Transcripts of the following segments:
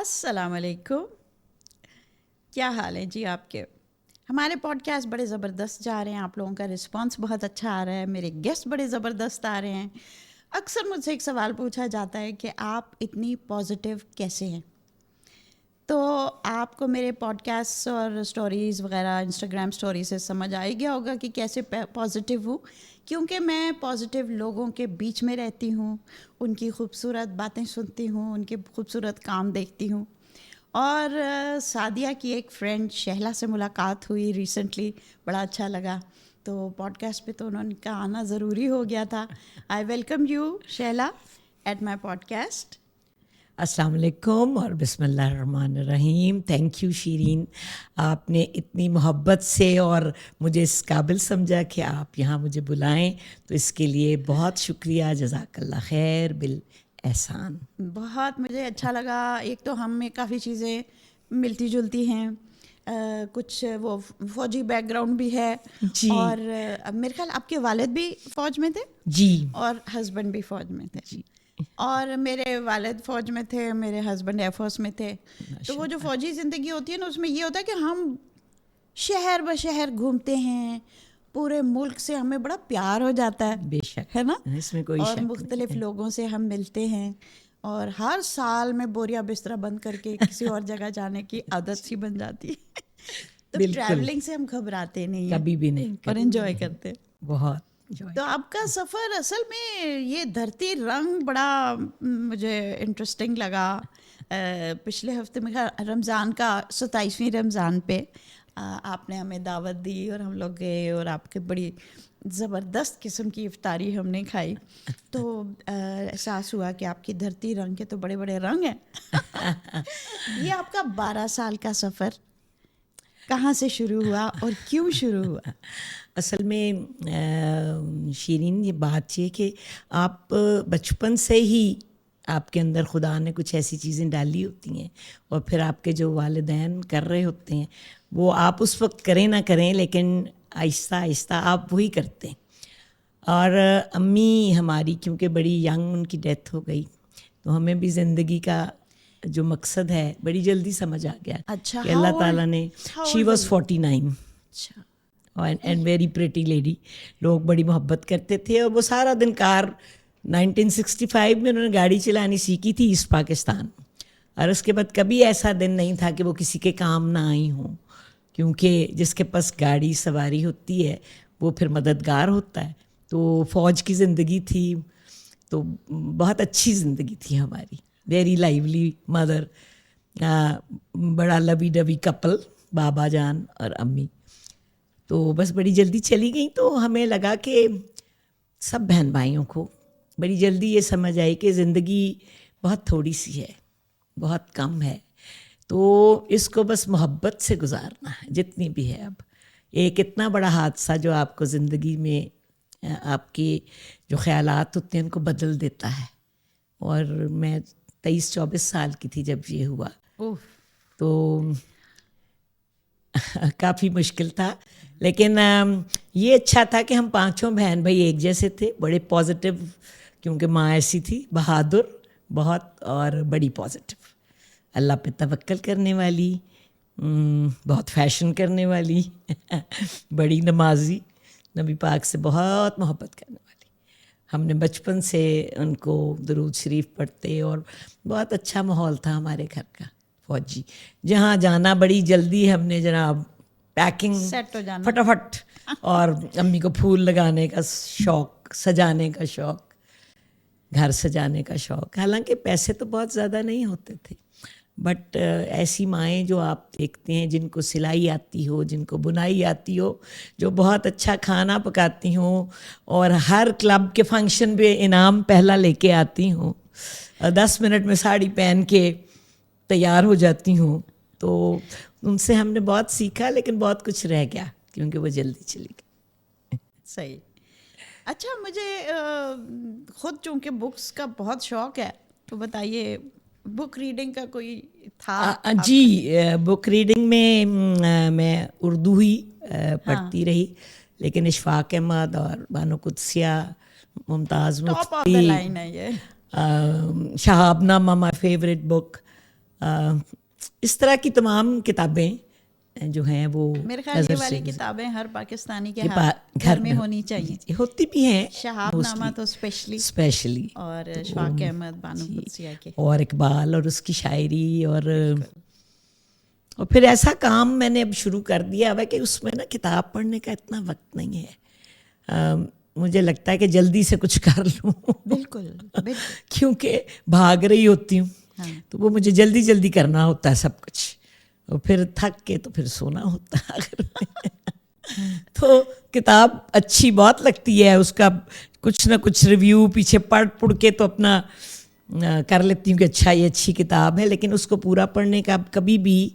السلام علیکم، کیا حال ہے جی آپ کے؟ ہمارے پوڈ کاسٹ بڑے زبردست جا رہے ہیں، آپ لوگوں کا رسپانس بہت اچھا آ رہا ہے، میرے گیسٹ بڑے زبردست آ رہے ہیں۔ اکثر مجھ سے ایک سوال پوچھا جاتا ہے کہ آپ اتنی پازیٹیو کیسے ہیں؟ تو آپ کو میرے پوڈ کاسٹ اور اسٹوریز وغیرہ انسٹاگرام اسٹوری سے سمجھ آ ہی گیا ہوگا کہ کیسے پازیٹیو ہوں، کیونکہ میں پازیٹیو لوگوں کے بیچ میں رہتی ہوں، ان کی خوبصورت باتیں سنتی ہوں، ان کے خوبصورت کام دیکھتی ہوں۔ اور سعدیہ کی ایک فرینڈ شہلا سے ملاقات ہوئی ریسنٹلی، بڑا اچھا لگا، تو پوڈ کاسٹ پہ تو انہوں کا آنا ضروری ہو گیا تھا۔ I welcome you Shehla at my podcast. السلام علیکم اور بسم اللہ الرحمن الرحیم۔ تھینک یو شیرین، آپ نے اتنی محبت سے اور مجھے اس قابل سمجھا کہ آپ یہاں مجھے بلائیں، تو اس کے لیے بہت شکریہ، جزاک اللہ خیر بالاحسان۔ بہت مجھے اچھا لگا، ایک تو ہم میں کافی چیزیں ملتی جلتی ہیں، کچھ وہ فوجی بیک گراؤنڈ بھی ہے، جی اور میرے خیال آپ کے والد بھی فوج میں تھے جی اور ہسبینڈ بھی فوج میں تھے، جی، اور میرے والد فوج میں تھے، میرے ہسبینڈ ایئر فورس میں تھے۔ تو وہ ماشاء جو اللہ، فوجی زندگی ہوتی ہے نا، اس میں یہ ہوتا ہے کہ ہم شہر بشہر گھومتے ہیں، پورے ملک سے ہمیں بڑا پیار ہو جاتا بے شک، ہے نا، اس میں کوئی اور شک نہیں مختلف ہے۔ لوگوں سے ہم ملتے ہیں، اور ہر سال میں بوریا بستر بند کر کے کسی اور جگہ جانے کی عادت سی بن جاتی ہے۔ تو بالکل، ٹریولنگ سے ہم گھبراتے نہیں ہیں کبھی بھی نہیں، اور کبھی بھی انجوائے نہیں، کرتے۔ بہت انجوائے تو کر۔ آپ کا سفر اصل میں یہ دھرتی رنگ بڑا مجھے انٹرسٹنگ لگا۔ پچھلے ہفتے میں رمضان کا 27ویں رمضان پہ آپ نے ہمیں دعوت دی اور ہم لوگ گئے، اور آپ کی بڑی زبردست قسم کی افطاری ہم نے کھائی، تو احساس ہوا کہ آپ کی دھرتی رنگ کے تو بڑے بڑے رنگ ہیں۔ یہ آپ کا 12 سال کا سفر کہاں سے شروع ہوا اور کیوں شروع ہوا؟ اصل میں شیرین، یہ بات یہ کہ آپ بچپن سے ہی آپ کے اندر خدا نے کچھ ایسی چیزیں ڈالی ہوتی ہیں، اور پھر آپ کے جو والدین کر رہے ہوتے ہیں وہ آپ اس وقت کریں نہ کریں، لیکن آہستہ آہستہ آپ وہی کرتے ہیں۔ اور امی ہماری کیونکہ بڑی ینگ ان کی ڈیتھ ہو گئی، تو ہمیں بھی زندگی کا جو مقصد ہے بڑی جلدی سمجھ آ گیا اچھا، کہ اللہ تعالیٰ نے، شی واز 49 اچھا، اینڈ ویری پریٹی لیڈی، لوگ بڑی محبت کرتے تھے، اور وہ سارا دن کار 1965 میں انہوں نے گاڑی چلانی سیکھی تھی ایسٹ پاکستان، اور اس کے بعد کبھی ایسا دن نہیں تھا کہ وہ کسی کے کام نہ آئی ہوں، کیونکہ جس کے پاس گاڑی سواری ہوتی ہے وہ پھر مددگار ہوتا ہے۔ تو فوج کی زندگی تھی، تو بہت اچھی زندگی تھی ہماری، ویری لائیولی مدر، بڑا لوی ڈوی کپل، بابا جان اور امی۔ تو بس بڑی جلدی چلی گئیں، تو ہمیں لگا کہ سب بہن بھائیوں کو بڑی جلدی یہ سمجھ آئی کہ زندگی بہت تھوڑی سی ہے، بہت کم ہے، تو اس کو بس محبت سے گزارنا ہے جتنی بھی ہے۔ اب ایک اتنا بڑا حادثہ جو آپ کو زندگی میں آپ کے جو خیالات ہوتے ہیں ان کو بدل دیتا ہے، اور میں 23-24 سال کی تھی جب یہ ہوا، تو کافی مشکل تھا، لیکن یہ اچھا تھا کہ ہم پانچوں بہن بھائی ایک جیسے تھے، بڑے پازیٹیو، کیونکہ ماں ایسی تھی بہادر بہت اور بڑی پازیٹیو، اللہ پہ توکل کرنے والی، بہت فیشن کرنے والی، بڑی نمازی، نبی پاک سے بہت محبت کرنے والی۔ ہم نے بچپن سے ان کو درود شریف پڑھتے، اور بہت اچھا ماحول تھا ہمارے گھر کا فوجی، جہاں جانا بڑی جلدی ہم نے جناب پیکنگ سیٹ ہو جانا، فٹافٹ، اور امی کو پھول لگانے کا شوق، سجانے کا شوق، گھر سجانے کا شوق، حالانکہ پیسے تو بہت زیادہ نہیں ہوتے تھے، بٹ ایسی مائیں جو آپ دیکھتے ہیں جن کو سلائی آتی ہو، جن کو بنائی آتی ہو، جو بہت اچھا کھانا پکاتی ہوں، اور ہر کلب کے فنکشن پہ انعام پہلا لے کے آتی ہوں، 10 منٹ میں ساڑی پہن کے تیار ہو جاتی ہوں، تو ان سے ہم نے بہت سیکھا، لیکن بہت کچھ رہ گیا کیونکہ وہ جلدی چلی گئی۔ صحیح۔ اچھا، مجھے خود چونکہ بکس کا بہت شوق ہے، تو بتائیے بک ریڈنگ کا کوئی تھا؟ جی، بک ریڈنگ میں میں اردو ہی پڑھتی رہی، لیکن اشفاق احمد اور Bano Qudsia, Mumtaz top of the Mufti, line ہے یہ۔ شہاب نامہ مائی فیوریٹ بک، اس طرح کی تمام کتابیں جو ہیں وہ میرے خیال یہ والی کتابیں ہر پاکستانی کے گھر میں ہونی چاہیے. ہوتی بھی ہیں, شہاب نامہ تو اسپیشلی, اور شفاق احمد بانو قدسیہ کے, اور اقبال اور اس کی شاعری, اور پھر ایسا کام میں نے اب شروع کر دیا ہے کہ اس میں نا کتاب پڑھنے کا اتنا وقت نہیں ہے. مجھے لگتا ہے کہ جلدی سے کچھ کر لوں. بالکل کیونکہ بھاگ رہی ہوتی ہوں, تو وہ مجھے جلدی جلدی کرنا ہوتا ہے سب کچھ, اور پھر تھک کے تو پھر سونا ہوتا ہے. تو کتاب اچھی بہت لگتی ہے, اس کا کچھ نہ کچھ ریویو پیچھے پڑھ کے تو اپنا کر لیتی ہوں کہ اچھا یہ اچھی کتاب ہے, لیکن اس کو پورا پڑھنے کا کبھی بھی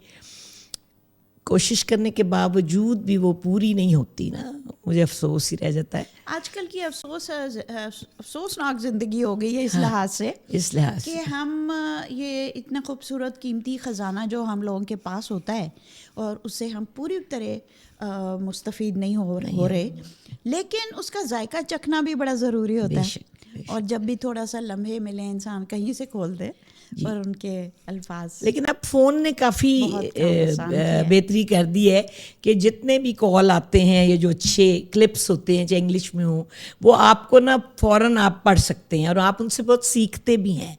کوشش کرنے کے باوجود بھی وہ پوری نہیں ہوتی نا, مجھے افسوس ہی رہ جاتا ہے. آج کل کی افسوسناک زندگی ہو گئی ہے اس لحاظ سے, کہ ہم یہ اتنا خوبصورت قیمتی خزانہ جو ہم لوگوں کے پاس ہوتا ہے, اور اس سے ہم پوری طرح مستفید نہیں ہو رہے, لیکن اس کا ذائقہ چکھنا بھی بڑا ضروری ہوتا ہے. اور جب بھی تھوڑا سا لمحے ملے انسان کہیں سے کھول دے اور ان کے الفاظ. لیکن اب فون نے کافی بہتری کر دی ہے کہ جتنے بھی کال آتے ہیں, یہ جو اچھے کلپس ہوتے ہیں چاہے انگلش میں ہوں, وہ آپ کو نا فوراً آپ پڑھ سکتے ہیں, اور آپ ان سے بہت سیکھتے بھی ہیں.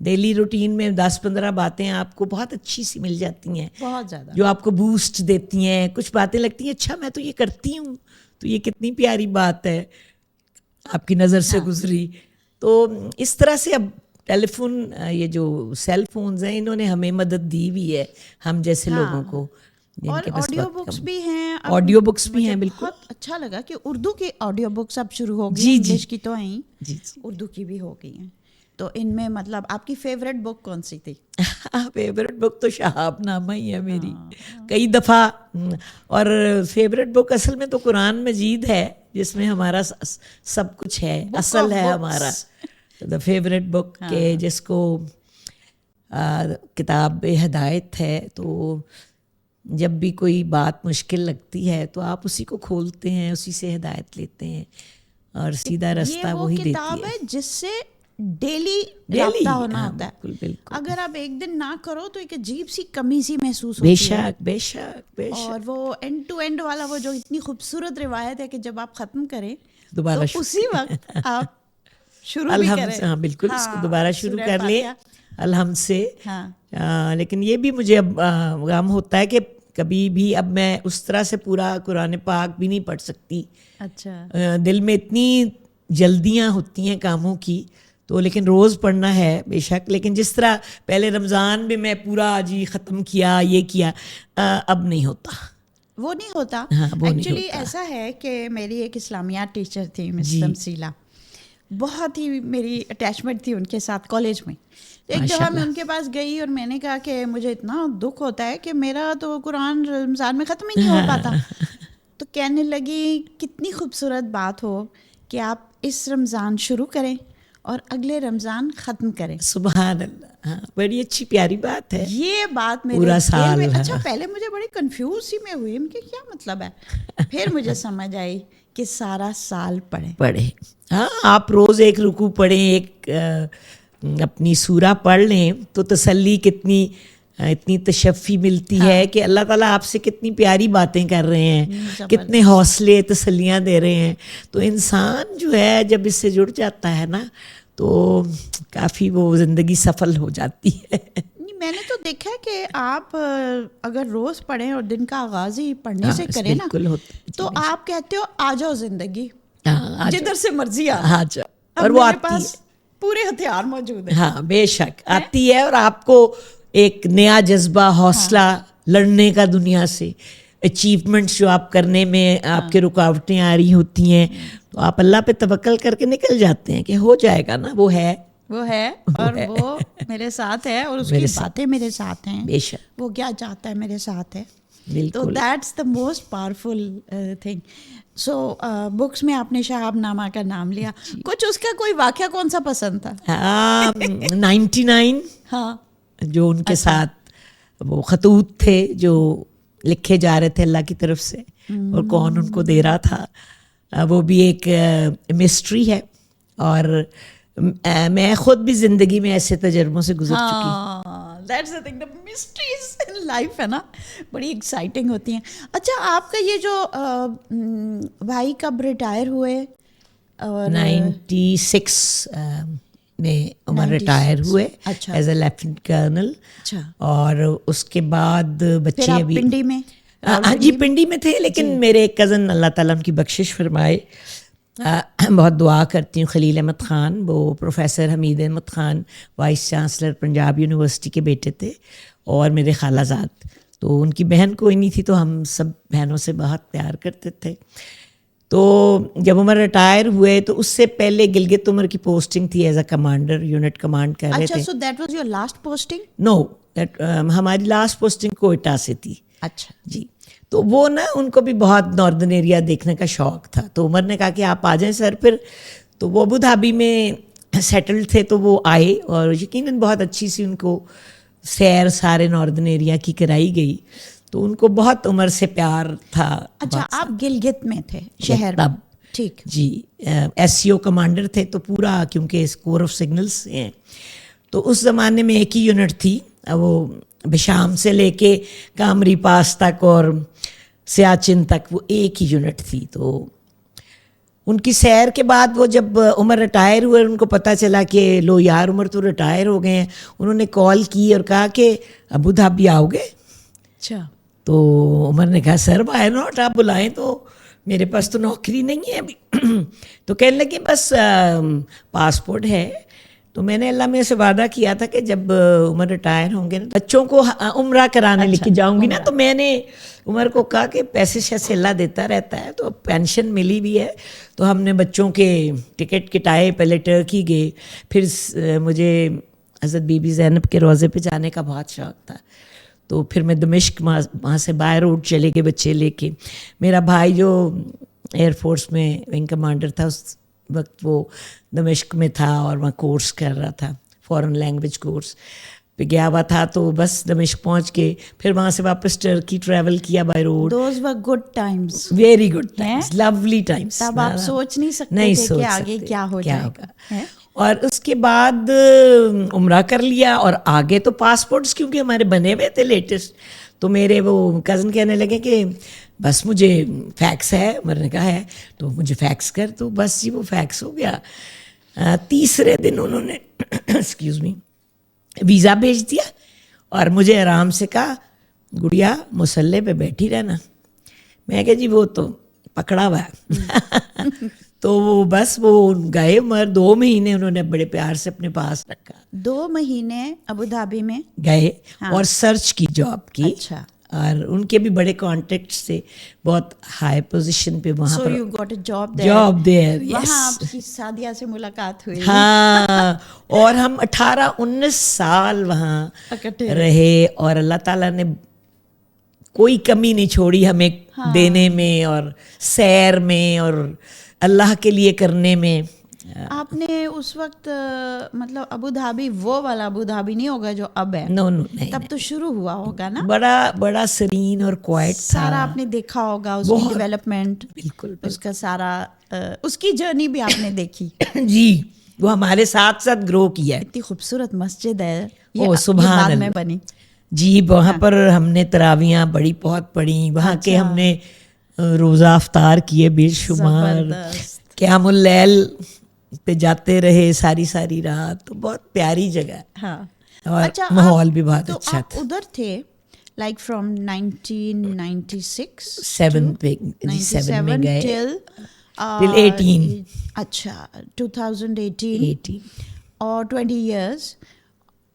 ڈیلی روٹین میں 10-15 باتیں آپ کو بہت اچھی سی مل جاتی ہیں, بہت زیادہ, جو آپ کو بوسٹ دیتی ہیں. کچھ باتیں لگتی ہیں اچھا میں تو یہ کرتی ہوں, تو یہ کتنی پیاری بات ہے آپ کی نظر سے گزری. تو اس طرح سے اب ٹیلی فون, یہ جو سیل فونز ہیں, انہوں نے ہمیں مدد دی ہوئی ہے ہم جیسے لوگوں کو. اور آڈیو بکس بھی ہیں, آڈیو بکس بھی ہیں. بالکل بہت اچھا لگا کہ اردو کی آڈیو بکس اب شروع ہو گئی ہیں. انگلش کی تو آئیں, اردو کی بھی ہو گئی ہیں. تو ان میں مطلب آپ کی فیوریٹ بک کون سی تھی؟ فیوریٹ بک تو شہاب نامہ ہی ہے میری کئی دفعہ. اور فیوریٹ بک اصل میں تو قرآن مجید ہے, جس میں ہمارا سب کچھ ہے, اصل ہے ہمارا دا فیوریٹ بک, کہ جس کو کتاب ہدایت ہے. تو جب بھی کوئی بات مشکل لگتی ہے تو آپ اسی کو کھولتے ہیں, اسی سے ہدایت لیتے ہیں, اور سیدھا راستہ وہی دیتی ہے. یہ وہ کتاب ہے جس سے ڈیلی رابطہ ہونا ہوتا ہے. بالکل. اگر آپ ایک دن نہ کرو تو ایک عجیب سی کمی سی محسوس ہوتی ہے. بے شک. اور وہ اینڈ ٹو اینڈ والا وہ جو اتنی خوبصورت روایت ہے کہ جب آپ ختم کریں دوبارہ تو اسی وقت آپ شروع بھی کریں. ہاں بالکل, اس کو دوبارہ شروع کر لیں الحمد سے. لیکن یہ بھی مجھے اب غم ہوتا ہے کہ کبھی بھی اب میں اس طرح سے پورا قرآن پاک بھی نہیں پڑھ سکتی. اچھا, دل میں اتنی جلدیاں ہوتی ہیں کاموں کی, تو لیکن روز پڑھنا ہے بے شک. لیکن جس طرح پہلے رمضان میں میں پورا جی ختم کیا, یہ کیا, اب نہیں ہوتا, وہ نہیں ہوتا. ایکچولی ایسا ہے کہ میری ایک اسلامیات ٹیچر تھی مس تمثیلہ, بہت ہی میری اٹیچمنٹ تھی ان کے ساتھ کالج میں. ایک دفعہ میں ان کے پاس گئی اور میں نے کہا کہ مجھے اتنا دکھ ہوتا ہے کہ میرا تو قرآن رمضان میں ختم ہی نہیں ہو پاتا. تو کہنے لگی کتنی خوبصورت بات ہو کہ آپ اس رمضان شروع کریں اور اگلے رمضان ختم کریں. سبحان اللہ, بڑی اچھی پیاری بات ہے یہ بات میرے دل میں. اچھا پہلے مجھے بڑی کنفیوز سی میں ہوئی کہ کیا مطلب ہے, پھر مجھے سمجھ آئی کہ سارا سال پڑھے. ہاں, آپ روز ایک رکوع پڑھیں, ایک اپنی سورہ پڑھ لیں تو تسلی اتنی تشفی ملتی ہے کہ اللہ تعالیٰ آپ سے کتنی پیاری باتیں کر رہے ہیں, کتنے حوصلے تسلیاں دے رہے ہیں. تو انسان جو ہے جب اس سے جڑ جاتا ہے نا تو کافی وہ زندگی سفل ہو جاتی ہے. میں نے تو دیکھا کہ آپ اگر روز پڑھیں اور دن کا آغاز ہی پڑھنے سے کریں نا, تو آپ کہتے ہو آ جاؤ زندگی, جدھر سے مرضی آ جاؤ, اور وہ آتی ہے, پورے ہتھیار موجود ہیں. ہاں بے شک آتی ہے, اور آپ کو ایک نیا جذبہ, حوصلہ لڑنے کا دنیا سے, اچیومنٹس جو آپ کرنے میں آپ کے رکاوٹیں آ رہی ہوتی ہیں, تو آپ اللہ پہ توکل کر کے نکل جاتے ہیں کہ ہو جائے گا نا. وہ ہے اور وہ میرے ساتھ ہے, اور اس کی باتیں میرے ساتھ ہیں. بے شک وہ کیا چاہتا ہے میرے ساتھ ہے. بالکل. تو that's the most powerful thing. So books میں آپ نے شہاب نامہ کا نام لیا, کچھ اس کا کوئی واقعہ کون سا پسند تھا؟ 99 ہاں, جو ان کے ساتھ وہ خطوط تھے جو لکھے جا رہے تھے اللہ کی طرف سے, اور کون ان کو دے رہا تھا, وہ بھی ایک مسٹری ہے. اور میں خود بھی زندگی میں ایسے تجربوں سے گزر چکی ہوں. That's the thing, the mysteries in life ہے نا, بڑی ایکسائٹنگ ہوتی ہیں. اچھا آپ کا یہ جو بھائی کب ریٹائر ہوئے؟ اور 96 میں عمر ریٹائر ہوئے ایز اے لیفٹیننٹ کرنل. اچھا, اور اس کے بعد بچے ابھی پنڈی میں, ہاں جی پنڈی میں تھے, لیکن میرے کزن اللہ تعالیٰ ان کی بخشش فرمائے, بہت دعا کرتی ہوں, خلیل احمد خان, وہ professor Hamid Ahmed Khan vice chancellor Punjab university کے بیٹے تھے, اور میرے خالہ زاد. تو ان کی بہن کوئی نہیں تھی, تو ہم سب بہنوں سے بہت پیار کرتے تھے. تو جب عمر ریٹائر ہوئے تو اس سے پہلے گلگت عمر کی پوسٹنگ تھی as a commander, unit command کر رہے تھے. اچھا, so that was your last posting? No, ہماری لاسٹ پوسٹنگ کوئٹہ سے تھی. اچھا جی, تو وہ نا ان کو بھی بہت ناردرن ایریا دیکھنے کا شوق تھا, تو عمر نے کہا کہ آپ آ جائیں سر. پھر تو وہ ابو دھابی میں سیٹلڈ تھے, تو وہ آئے, اور یقیناً بہت اچھی سی ان کو سیر سارے ناردرن ایریا کی کرائی گئی. تو ان کو بہت عمر سے پیار تھا. اچھا, آپ گلگت میں تھے شہر میں؟ ٹھیک جی, ایس سی او کمانڈر تھے, تو پورا کیونکہ کور آف سگنلس ہیں, تو اس زمانے میں ایک ہی یونٹ تھی, وہ بشام سے لے کے کامری پاس تک اور سیاچن تک وہ ایک ہی یونٹ تھی. تو ان کی سیر کے بعد وہ جب عمر ریٹائر ہوئے, ان کو پتہ چلا کہ لو یار عمر تو ریٹائر ہو گئے ہیں, انہوں نے کال کی اور کہا کہ ابو دھابی آؤ گے؟ اچھا, تو عمر نے کہا سر وائی ناٹ, آپ بلائیں. تو میرے پاس تو نوکری نہیں ہے ابھی. تو کہنے لگے بس پاسپورٹ ہے. تو میں نے اللہ میں سے وعدہ کیا تھا کہ جب عمر ریٹائر ہوں گے نا, بچوں کو عمرہ کرانے لے کے جاؤں گی نا, تو میں نے عمر کو کہا کہ پیسے شیسے اللہ دیتا رہتا ہے, تو پینشن ملی بھی ہے. تو ہم نے بچوں کے ٹکٹ کٹائے, پہلے ٹرکی گئے, پھر مجھے حضرت بی بی زینب کے روضے پہ جانے کا بہت شوق تھا, تو پھر میں دمشق وہاں سے بائی روڈ چلے گئے بچے لے کے. میرا بھائی جو ایئر فورس میں ونگ کمانڈر تھا, اس وقت وہ دمشق میں تھا اور وہاں کورس کر رہا تھا, فورن لینگویج کورس پہ گیا ہوا تھا. تو بس دمشق پہنچ کے پھر وہاں سے واپس ٹرکی ٹریول کیا by road. Those were good Times, very good Times, lovely Times. تب آپ سوچ نہیں سکتے تھے کہ آگے کیا ہو جائے گا. اور اس کے بعد عمرہ کر لیا, اور آگے تو پاسپورٹس کیونکہ ہمارے بنے ہوئے تھے لیٹسٹ, تو میرے وہ کزن کہنے لگے کہ بس مجھے فیکس ہے. عمر نے کہا ہے تو مجھے فیکس کر, تو بس جی وہ فیکس ہو گیا. تیسرے دن انہوں نے ایکسکیوز می ویزا بھیج دیا, اور مجھے آرام سے کہا گڑیا مسلح پہ بیٹھی رہنا. میں کہا جی وہ تو پکڑا ہوا ہے. تو وہ بس وہ گئے, مگر 2 مہینے انہوں نے بڑے پیار سے اپنے پاس رکھا. 2 مہینے ابو دھابی میں گئے اور سرچ کی جاب کی. اچھا, اور ان کے بھی بڑے کانٹیکٹس تھے, بہت ہائی پوزیشن پہ وہاں پر. So you got a job there. Job دیر, وہاں آپ کی سعدیہ سے ملاقات ہوئی. ہاں, اور ہم 18-19 سال وہاں رہے, اور اللہ تعالیٰ نے کوئی کمی نہیں چھوڑی ہمیں دینے میں, اور سیر میں, اور اللہ کے لیے کرنے میں. آپ نے اس وقت مطلب ابو دھابی وہ والا ابو دھابی نہیں ہوگا جو اب ہے, نو نہیں, تب تو شروع ہوا ہوگا نا, بڑا سرین اور کوائٹ تھا. سارا آپ نے دیکھا ہوگا اس کی ڈیولپمنٹ, بالکل اس کا سارا اس کی جرنی بھی آپ نے دیکھی. جی, وہ ہمارے ساتھ ساتھ گرو کیا ہے. اتنی خوبصورت مسجد ہے وہ, سبحان اللہ, میں بنی. جی وہاں پر ہم نے تراویاں بڑی بہت پڑھی, وہاں کے ہم نے روزہ افطار کیے بے شمار, قیام اللیل پہ جاتے رہے ساری رات. تو بہت پیاری جگہ ہے. ہاں, اور ماحول بھی بہت اچھا تھا. ادھر تھے لائک فرام 1996 7 میں گئے till 18. اچھا 2018 اور 20 years.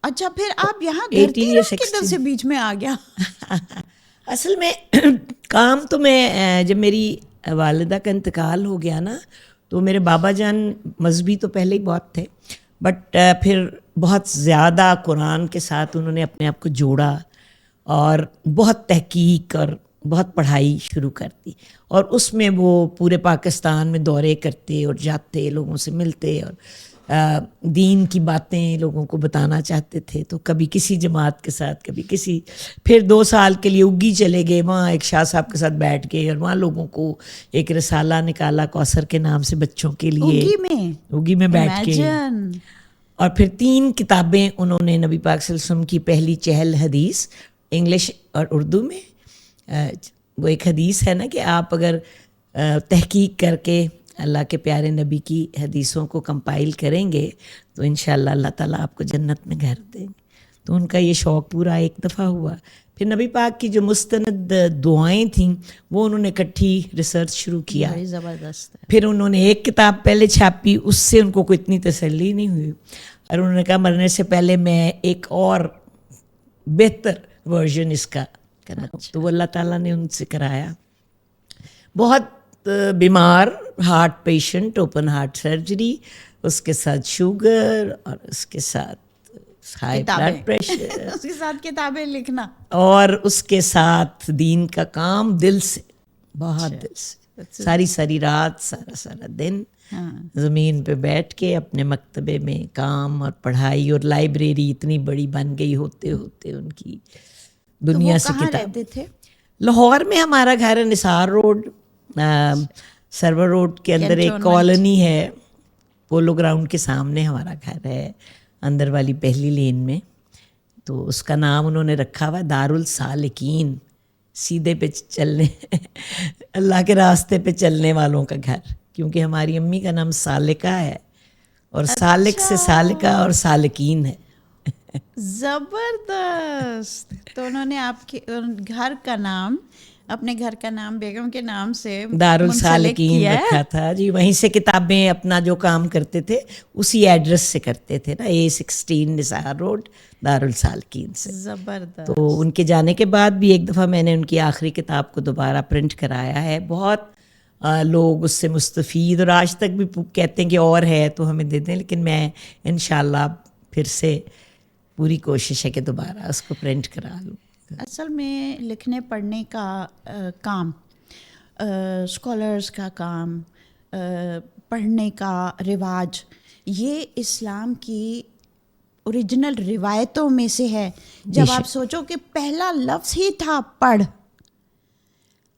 اچھا, پھر آپ یہاں گھر کدھر سے بیچ میں آ گیا؟ اصل میں کام تو میں جب میری والدہ کا انتقال ہو گیا نا, تو میرے بابا جان مذہبی تو پہلے ہی بہت تھے, بٹ پھر بہت زیادہ قرآن کے ساتھ انہوں نے اپنے آپ کو جوڑا, اور بہت تحقیق اور بہت پڑھائی شروع کر دی. اور اس میں وہ پورے پاکستان میں دورے کرتے اور جاتے, لوگوں سے ملتے, اور دین کی باتیں لوگوں کو بتانا چاہتے تھے. تو کبھی کسی جماعت کے ساتھ, کبھی کسی, پھر 2 سال کے لیے اگی چلے گئے, وہاں ایک شاہ صاحب کے ساتھ بیٹھ گئے, اور وہاں لوگوں کو ایک رسالہ نکالا کوثر کے نام سے بچوں کے لیے, اگی میں بیٹھ کے, اور پھر 3 کتابیں انہوں نے نبی پاک صلی اللہ علیہ وسلم کی پہلی چہل حدیث انگلش اور اردو میں. وہ ایک حدیث ہے نا کہ آپ اگر تحقیق کر کے اللہ کے پیارے نبی کی حدیثوں کو کمپائل کریں گے تو انشاءاللہ اللہ تعالیٰ آپ کو جنت میں گھر دیں گے. تو ان کا یہ شوق پورا ایک دفعہ ہوا. پھر نبی پاک کی جو مستند دعائیں تھیں وہ انہوں نے اکٹھی ریسرچ شروع کیا. بڑی زبردست ہے. پھر انہوں نے ایک کتاب پہلے چھاپی, اس سے ان کو کوئی اتنی تسلی نہیں ہوئی, اور انہوں نے کہا مرنے سے پہلے میں ایک اور بہتر ورژن اس کا کرنا. تو وہ اللہ تعالیٰ نے ان سے کرایا. بہت بیمار, heart patient, open heart surgery, اس کے ساتھ شوگر, اور اس کے ساتھ ہائی بلڈ پریشر, اس کے ساتھ کتابیں لکھنا, اور اس کے ساتھ دین کا کام دل سے, بہت دل سے, ساری رات, سارا دن زمین پہ بیٹھ کے اپنے مکتبے میں کام اور پڑھائی, اور لائبریری اتنی بڑی بن گئی ہوتے ان کی دنیا سے کتاب. کتاب. رہتے تھے لاہور میں ہمارا گھر ہے, نثار روڈ, سرور روڈ کے اندر ایک کالونی ہے, پولو گراؤنڈ کے سامنے ہمارا گھر ہے, اندر والی پہلی لین میں. تو اس کا نام انہوں نے رکھا ہوا دارالسالکین, سیدھے پہ چلنے اللہ کے راستے پہ چلنے والوں کا گھر, کیونکہ ہماری امی کا نام سالکہ ہے, اور سالک سے سالکہ اور سالکین ہے. زبردست. تو انہوں نے آپ کے گھر کا نام, اپنے گھر کا نام بیگم کے نام سے دارالسالکین رکھا تھا جی. وہیں سے کتابیں اپنا جو کام کرتے تھے اسی ایڈریس سے کرتے تھے نا, A16 نثار روڈ, دارالسالکین سے. زبردست. تو ان کے جانے کے بعد بھی ایک دفعہ میں نے ان کی آخری کتاب کو دوبارہ پرنٹ کرایا ہے. بہت لوگ اس سے مستفید, اور آج تک بھی کہتے ہیں کہ اور ہے تو ہمیں دے دیں, لیکن میں انشاءاللہ پھر سے پوری کوشش ہے کہ دوبارہ اس کو پرنٹ کرا لوں. اصل میں لکھنے پڑھنے کا کام, اسکالرس کا کام, پڑھنے کا رواج, یہ اسلام کی اوریجنل روایتوں میں سے ہے. جب آپ سوچو کہ پہلا لفظ ہی تھا پڑھ,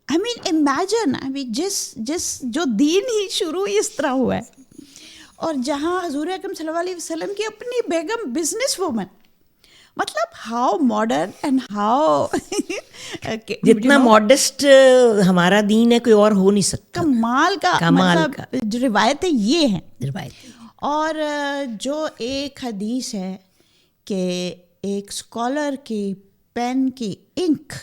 I mean imagine, جس جو دین ہی شروع اس طرح ہوا ہے, اور جہاں حضور اکرم صلی اللہ علیہ وسلم کی اپنی بیگم بزنس وومن, مطلب ہاؤ ماڈرن اینڈ ہاؤ جتنا ماڈسٹ ہمارا دین ہے کوئی اور ہو نہیں سکتا. کمال کا مطلب روایتیں یہ ہیں. روایتیں. اور جو ایک حدیث ہے کہ ایک اسکالر کی پین کی انک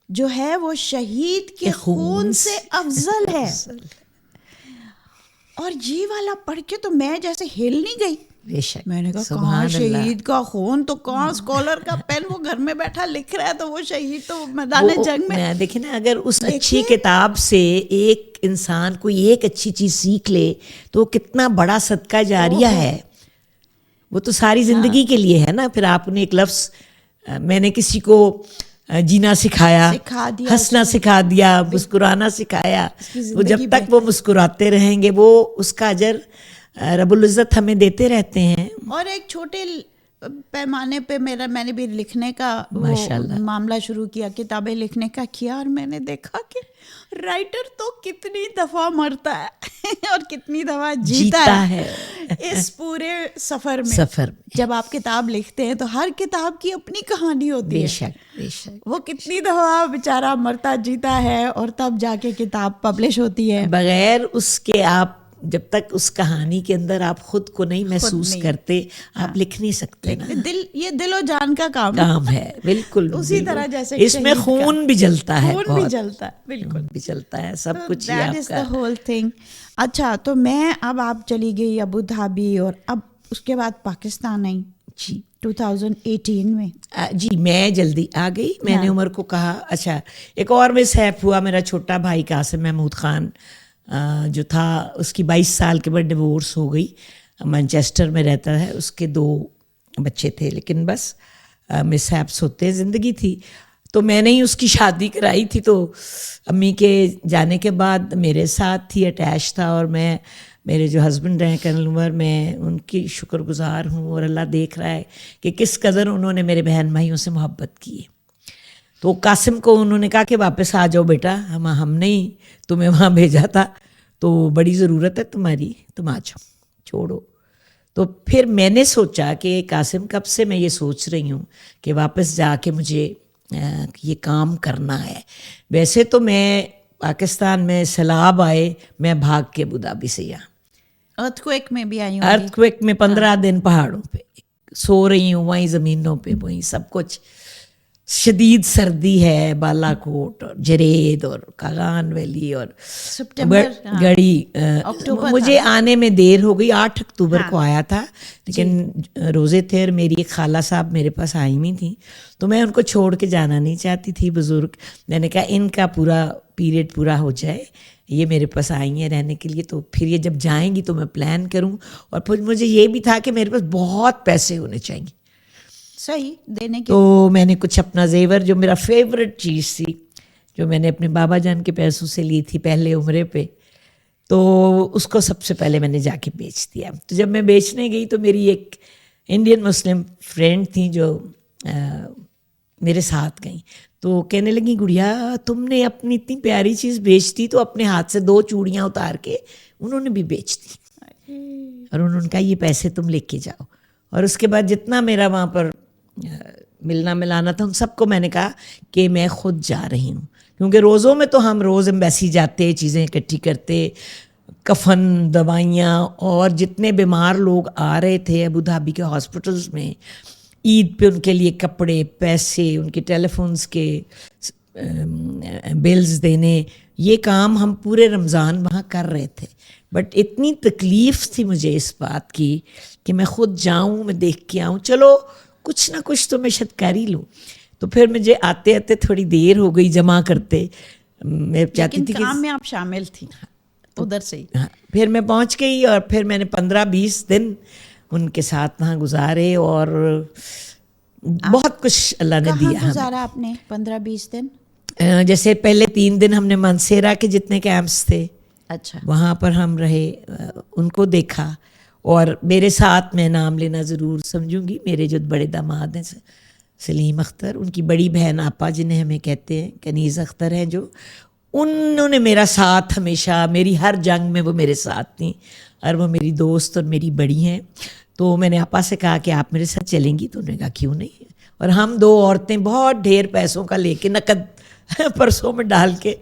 جو ہے وہ شہید کے خون سے افضل ہے, اور یہ والا پڑھ کے تو میں جیسے ہل نہیں گئی. میں نے کہا کہاں شہید کا خون, تو کہاں اسکالر کا پین, وہ گھر میں بیٹھا لکھ رہا ہے, تو وہ شہید تو میدان جنگ میں. دیکھیں نا, اگر اس اچھی کتاب سے ایک انسان کوئی ایک اچھی چیز سیکھ لے تو کتنا بڑا صدقہ جاریہ ہے. وہ تو ساری زندگی کے لیے ہے نا. پھر آپ نے ایک لفظ, میں نے کسی کو جینا سکھایا, ہنسنا سکھا دیا, مسکرانا سکھایا, وہ جب تک وہ مسکراتے رہیں گے وہ اس کا اجر رب العزت ہمیں دیتے رہتے ہیں. اور ایک چھوٹے پیمانے پہ میں نے بھی لکھنے کا معاملہ شروع کیا, کتابیں لکھنے کا کیا, اور میں نے دیکھا کہ رائٹر تو کتنی دفعہ مرتا ہے اور کتنی دفعہ جیتا ہے اس پورے سفر میں. جب آپ کتاب لکھتے ہیں تو ہر کتاب کی اپنی کہانی ہوتی ہے. بے شک. وہ کتنی دفعہ بیچارہ مرتا جیتا ہے, اور تب جا کے کتاب پبلش ہوتی ہے. بغیر اس کے آپ جب تک اس کہانی کے اندر آپ خود کو نہیں محسوس کرتے آپ لکھ نہیں سکتے. یہ دل و جان کا کام ہے. بالکل اسی طرح جیسے اس میں خون بھی جلتا ہے, خون بھی جلتا ہے, بالکل بھی جلتا ہے, سب کچھ that is the whole thing. اچھا, تو میں اب آپ چلی گئی ابو دھابی, اور اب اس کے بعد پاکستان آئی جی 2018 میں. جی میں جلدی آ گئی. میں نے عمر کو کہا اچھا ایک اور مس ہیپ ہوا, میرا چھوٹا بھائی قاسم محمود خان جو تھا, اس کی 22 سال کے بعد ڈیورس ہو گئی. مانچسٹر میں رہتا ہے, اس کے 2 بچے تھے, لیکن بس مس ہیپس ہوتے, زندگی تھی. تو میں نے ہی اس کی شادی کرائی تھی, تو امی کے جانے کے بعد میرے ساتھ تھی, اٹیچ تھا, اور میں میرے جو ہسبینڈ ہیں کرنل عمر, میں ان کی شکر گزار ہوں, اور اللہ دیکھ رہا ہے کہ کس قدر انہوں نے میرے بہن بھائیوں سے محبت کی ہے. تو قاسم کو انہوں نے کہا کہ واپس آ جاؤ بیٹا, ہم نے ہی تمہیں وہاں بھیجا تھا, تو بڑی ضرورت ہے تمہاری, تم آ جاؤ, چھوڑو. تو پھر میں نے سوچا کہ قاسم کب سے میں یہ سوچ رہی ہوں کہ واپس جا کے مجھے یہ کام کرنا ہے. ویسے تو میں پاکستان میں سیلاب آئے میں بھاگ کے ابو ظہبی سے یہاں ارتھ میں بھی آئی ہوں. ارتھ کویک میں 15 دن پہاڑوں پہ سو رہی ہوں, وہیں زمینوں پہ, وہیں سب کچھ. شدید سردی ہے, بالا کوٹ اور جرید اور کاغان ویلی اور گڑی. مجھے آنے میں دیر ہو گئی, 8 اکتوبر کو آیا تھا, لیکن روزے تھے اور میری ایک خالہ صاحب میرے پاس آئی ہوئی تھیں, تو میں ان کو چھوڑ کے جانا نہیں چاہتی تھی. بزرگ, میں نے کہا ان کا پورا پیریڈ پورا ہو جائے, یہ میرے پاس آئی ہیں رہنے کے لیے, تو پھر یہ جب جائیں گی تو میں پلان کروں. اور پھر مجھے یہ بھی تھا کہ میرے پاس بہت پیسے ہونے چاہیے صحیح دینے کے. تو میں نے کچھ اپنا زیور, جو میرا فیوریٹ چیز تھی, جو میں نے اپنے بابا جان کے پیسوں سے لی تھی پہلے عمرے پہ, تو اس کو سب سے پہلے میں نے جا کے بیچ دیا. تو جب میں بیچنے گئی تو میری ایک انڈین مسلم فرینڈ تھیں جو میرے ساتھ گئیں, تو کہنے لگی گڑیا تم نے اپنی اتنی پیاری چیز بیچ دی, تو اپنے ہاتھ سے 2 چوڑیاں اتار کے انہوں نے بھی بیچ دی, اور انہوں نے کہا یہ پیسے تم لے کے جاؤ. اور اس کے بعد جتنا میرا وہاں پر ملنا ملانا تھا ان سب کو میں نے کہا کہ میں خود جا رہی ہوں, کیونکہ روزوں میں تو ہم روز ایمبیسی جاتے, چیزیں اکٹھی کرتے, کفن, دوائیاں, اور جتنے بیمار لوگ آ رہے تھے ابو ظہبی کے ہاسپٹلز میں, عید پہ ان کے لیے کپڑے, پیسے, ان کے ٹیلی فونس کے بلز دینے, یہ کام ہم پورے رمضان وہاں کر رہے تھے. بٹ اتنی تکلیف تھی مجھے اس بات کی کہ میں خود جاؤں, میں دیکھ کے آؤں, چلو کچھ نہ کچھ تو میں شاید کر ہی لوں. تو پھر مجھے آتے آتے تھوڑی دیر ہو گئی جمع کرتے. میں چاہتی تھی کہ کام میں آپ شامل تھی ادھر سے ہی. پھر میں پہنچ گئی, اور پھر میں نے 15-20 دن ان کے ساتھ وہاں گزارے, اور بہت کچھ اللہ نے دیا. کہاں گزارا آپ نے 15-20 دن؟ جیسے پہلے 3 دن ہم نے منسیرا کے جتنے کیمپس تھے, اچھا, وہاں پر ہم رہے, ان کو دیکھا. اور میرے ساتھ, میں نام لینا ضرور سمجھوں گی, میرے جو بڑے داماد ہیں سلیم اختر, ان کی بڑی بہن آپا جنہیں ہمیں کہتے ہیں, کنیز اختر ہیں, جو انہوں نے میرا ساتھ ہمیشہ, میری ہر جنگ میں وہ میرے ساتھ تھیں, اور وہ میری دوست اور میری بڑی ہیں. تو میں نے آپا سے کہا کہ آپ میرے ساتھ چلیں گی, تو انہوں نے کہا کیوں نہیں. اور ہم 2 عورتیں بہت ڈھیر پیسوں کا لے کے, نقد پرسوں میں ڈال کے,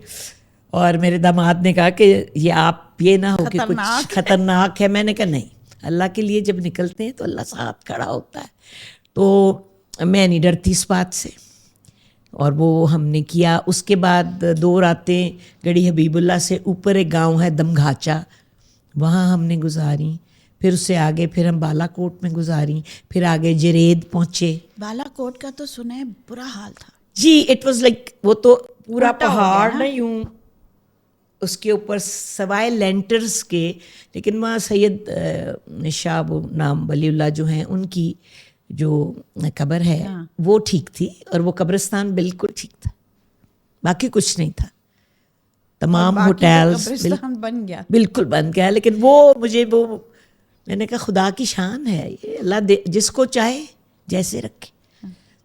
اور میرے داماد نے کہا کہ یہ آپ یہ نہ ہو کہ کچھ خطرناک ہے. میں نے کہا نہیں, اللہ کے لیے جب نکلتے ہیں تو اللہ ساتھ کھڑا ہوتا ہے. تو میں نہیں ڈرتی اس بات سے, اور وہ ہم نے کیا. اس کے بعد 2 راتیں گڑھی حبیب اللہ سے اوپر ایک گاؤں ہے دم گھاچا, وہاں ہم نے گزاری. پھر اس سے آگے پھر ہم بالا کوٹ میں گزاری, پھر آگے جرید پہنچے. بالا کوٹ کا تو سنا ہے برا حال تھا جی, اٹ واز لائک, وہ تو پورا پہاڑ نہیں ہوں اس کے اوپر سوائے لینٹرز کے, لیکن وہاں سید شاہ نام ولی اللہ جو ہیں, ان کی جو قبر ہے وہ ٹھیک تھی, اور وہ قبرستان بالکل ٹھیک تھا, باقی کچھ نہیں تھا. تمام ہوٹلز بن گیا, بالکل بن گیا. لیکن وہ مجھے, وہ میں نے کہا خدا کی شان ہے, یہ اللہ جس کو چاہے جیسے رکھے.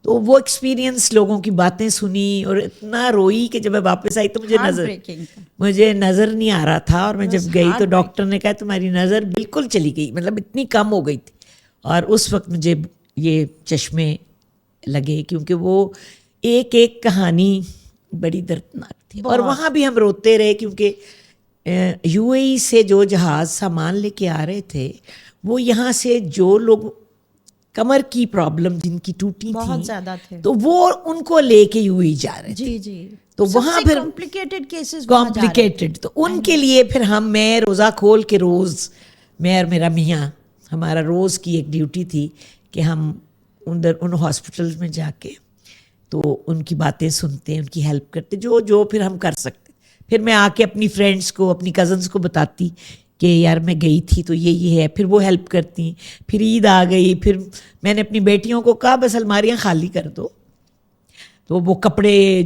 تو وہ ایکسپیرینس, لوگوں کی باتیں سنی, اور اتنا روئی کہ جب میں واپس آئی تو مجھے نظر نہیں آ رہا تھا. اور میں جب گئی تو ڈاکٹر نے کہا تمہاری نظر بالکل چلی گئی, مطلب اتنی کم ہو گئی تھی. اور اس وقت مجھے یہ چشمے لگے, کیونکہ وہ ایک ایک کہانی بڑی دردناک تھی. اور وہاں بھی ہم روتے رہے, کیونکہ یو اے ای سے جو جہاز سامان لے کے آ رہے تھے, وہ یہاں سے جو لوگ کمر کی پرابلم جن کی ٹوٹی بہت زیادہ تھے, تو وہ ان کو لے کے یو اے ای جا رہے تھے. جی جی, تو وہاں پھر کمپلیکیٹڈ, تو ان کے لیے پھر میں روزہ کھول کے روز, میں اور میرا میاں, ہمارا روز کی ایک ڈیوٹی تھی کہ ہم ان ہاسپٹلز میں جا کے تو ان کی باتیں سنتے, ان کی ہیلپ کرتے, جو پھر ہم کر سکتے. پھر میں آ کے اپنی فرینڈس کو, اپنی کزنس کو بتاتی کہ یار میں گئی تھی تو یہ ہے, پھر وہ ہیلپ کرتی. پھر عید آ گئی, پھر میں نے اپنی بیٹیوں کو کہا بس الماریاں خالی کر دو, تو وہ کپڑے,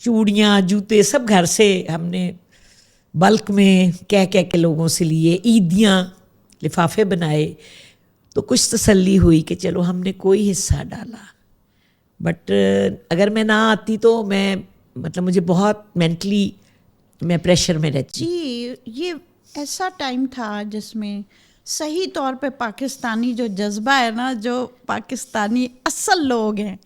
چوڑیاں, جوتے سب گھر سے ہم نے بلک میں کہہ کے لوگوں سے لیے, عیدیاں, لفافے بنائے. تو کچھ تسلی ہوئی کہ چلو ہم نے کوئی حصہ ڈالا. بٹ اگر میں نہ آتی تو میں, مطلب مجھے بہت مینٹلی میں پریشر میں رہتی. جی, یہ ایسا ٹائم تھا جس میں صحیح طور پہ پاکستانی جو جذبہ ہے نا، جو پاکستانی اصل لوگ ہیں،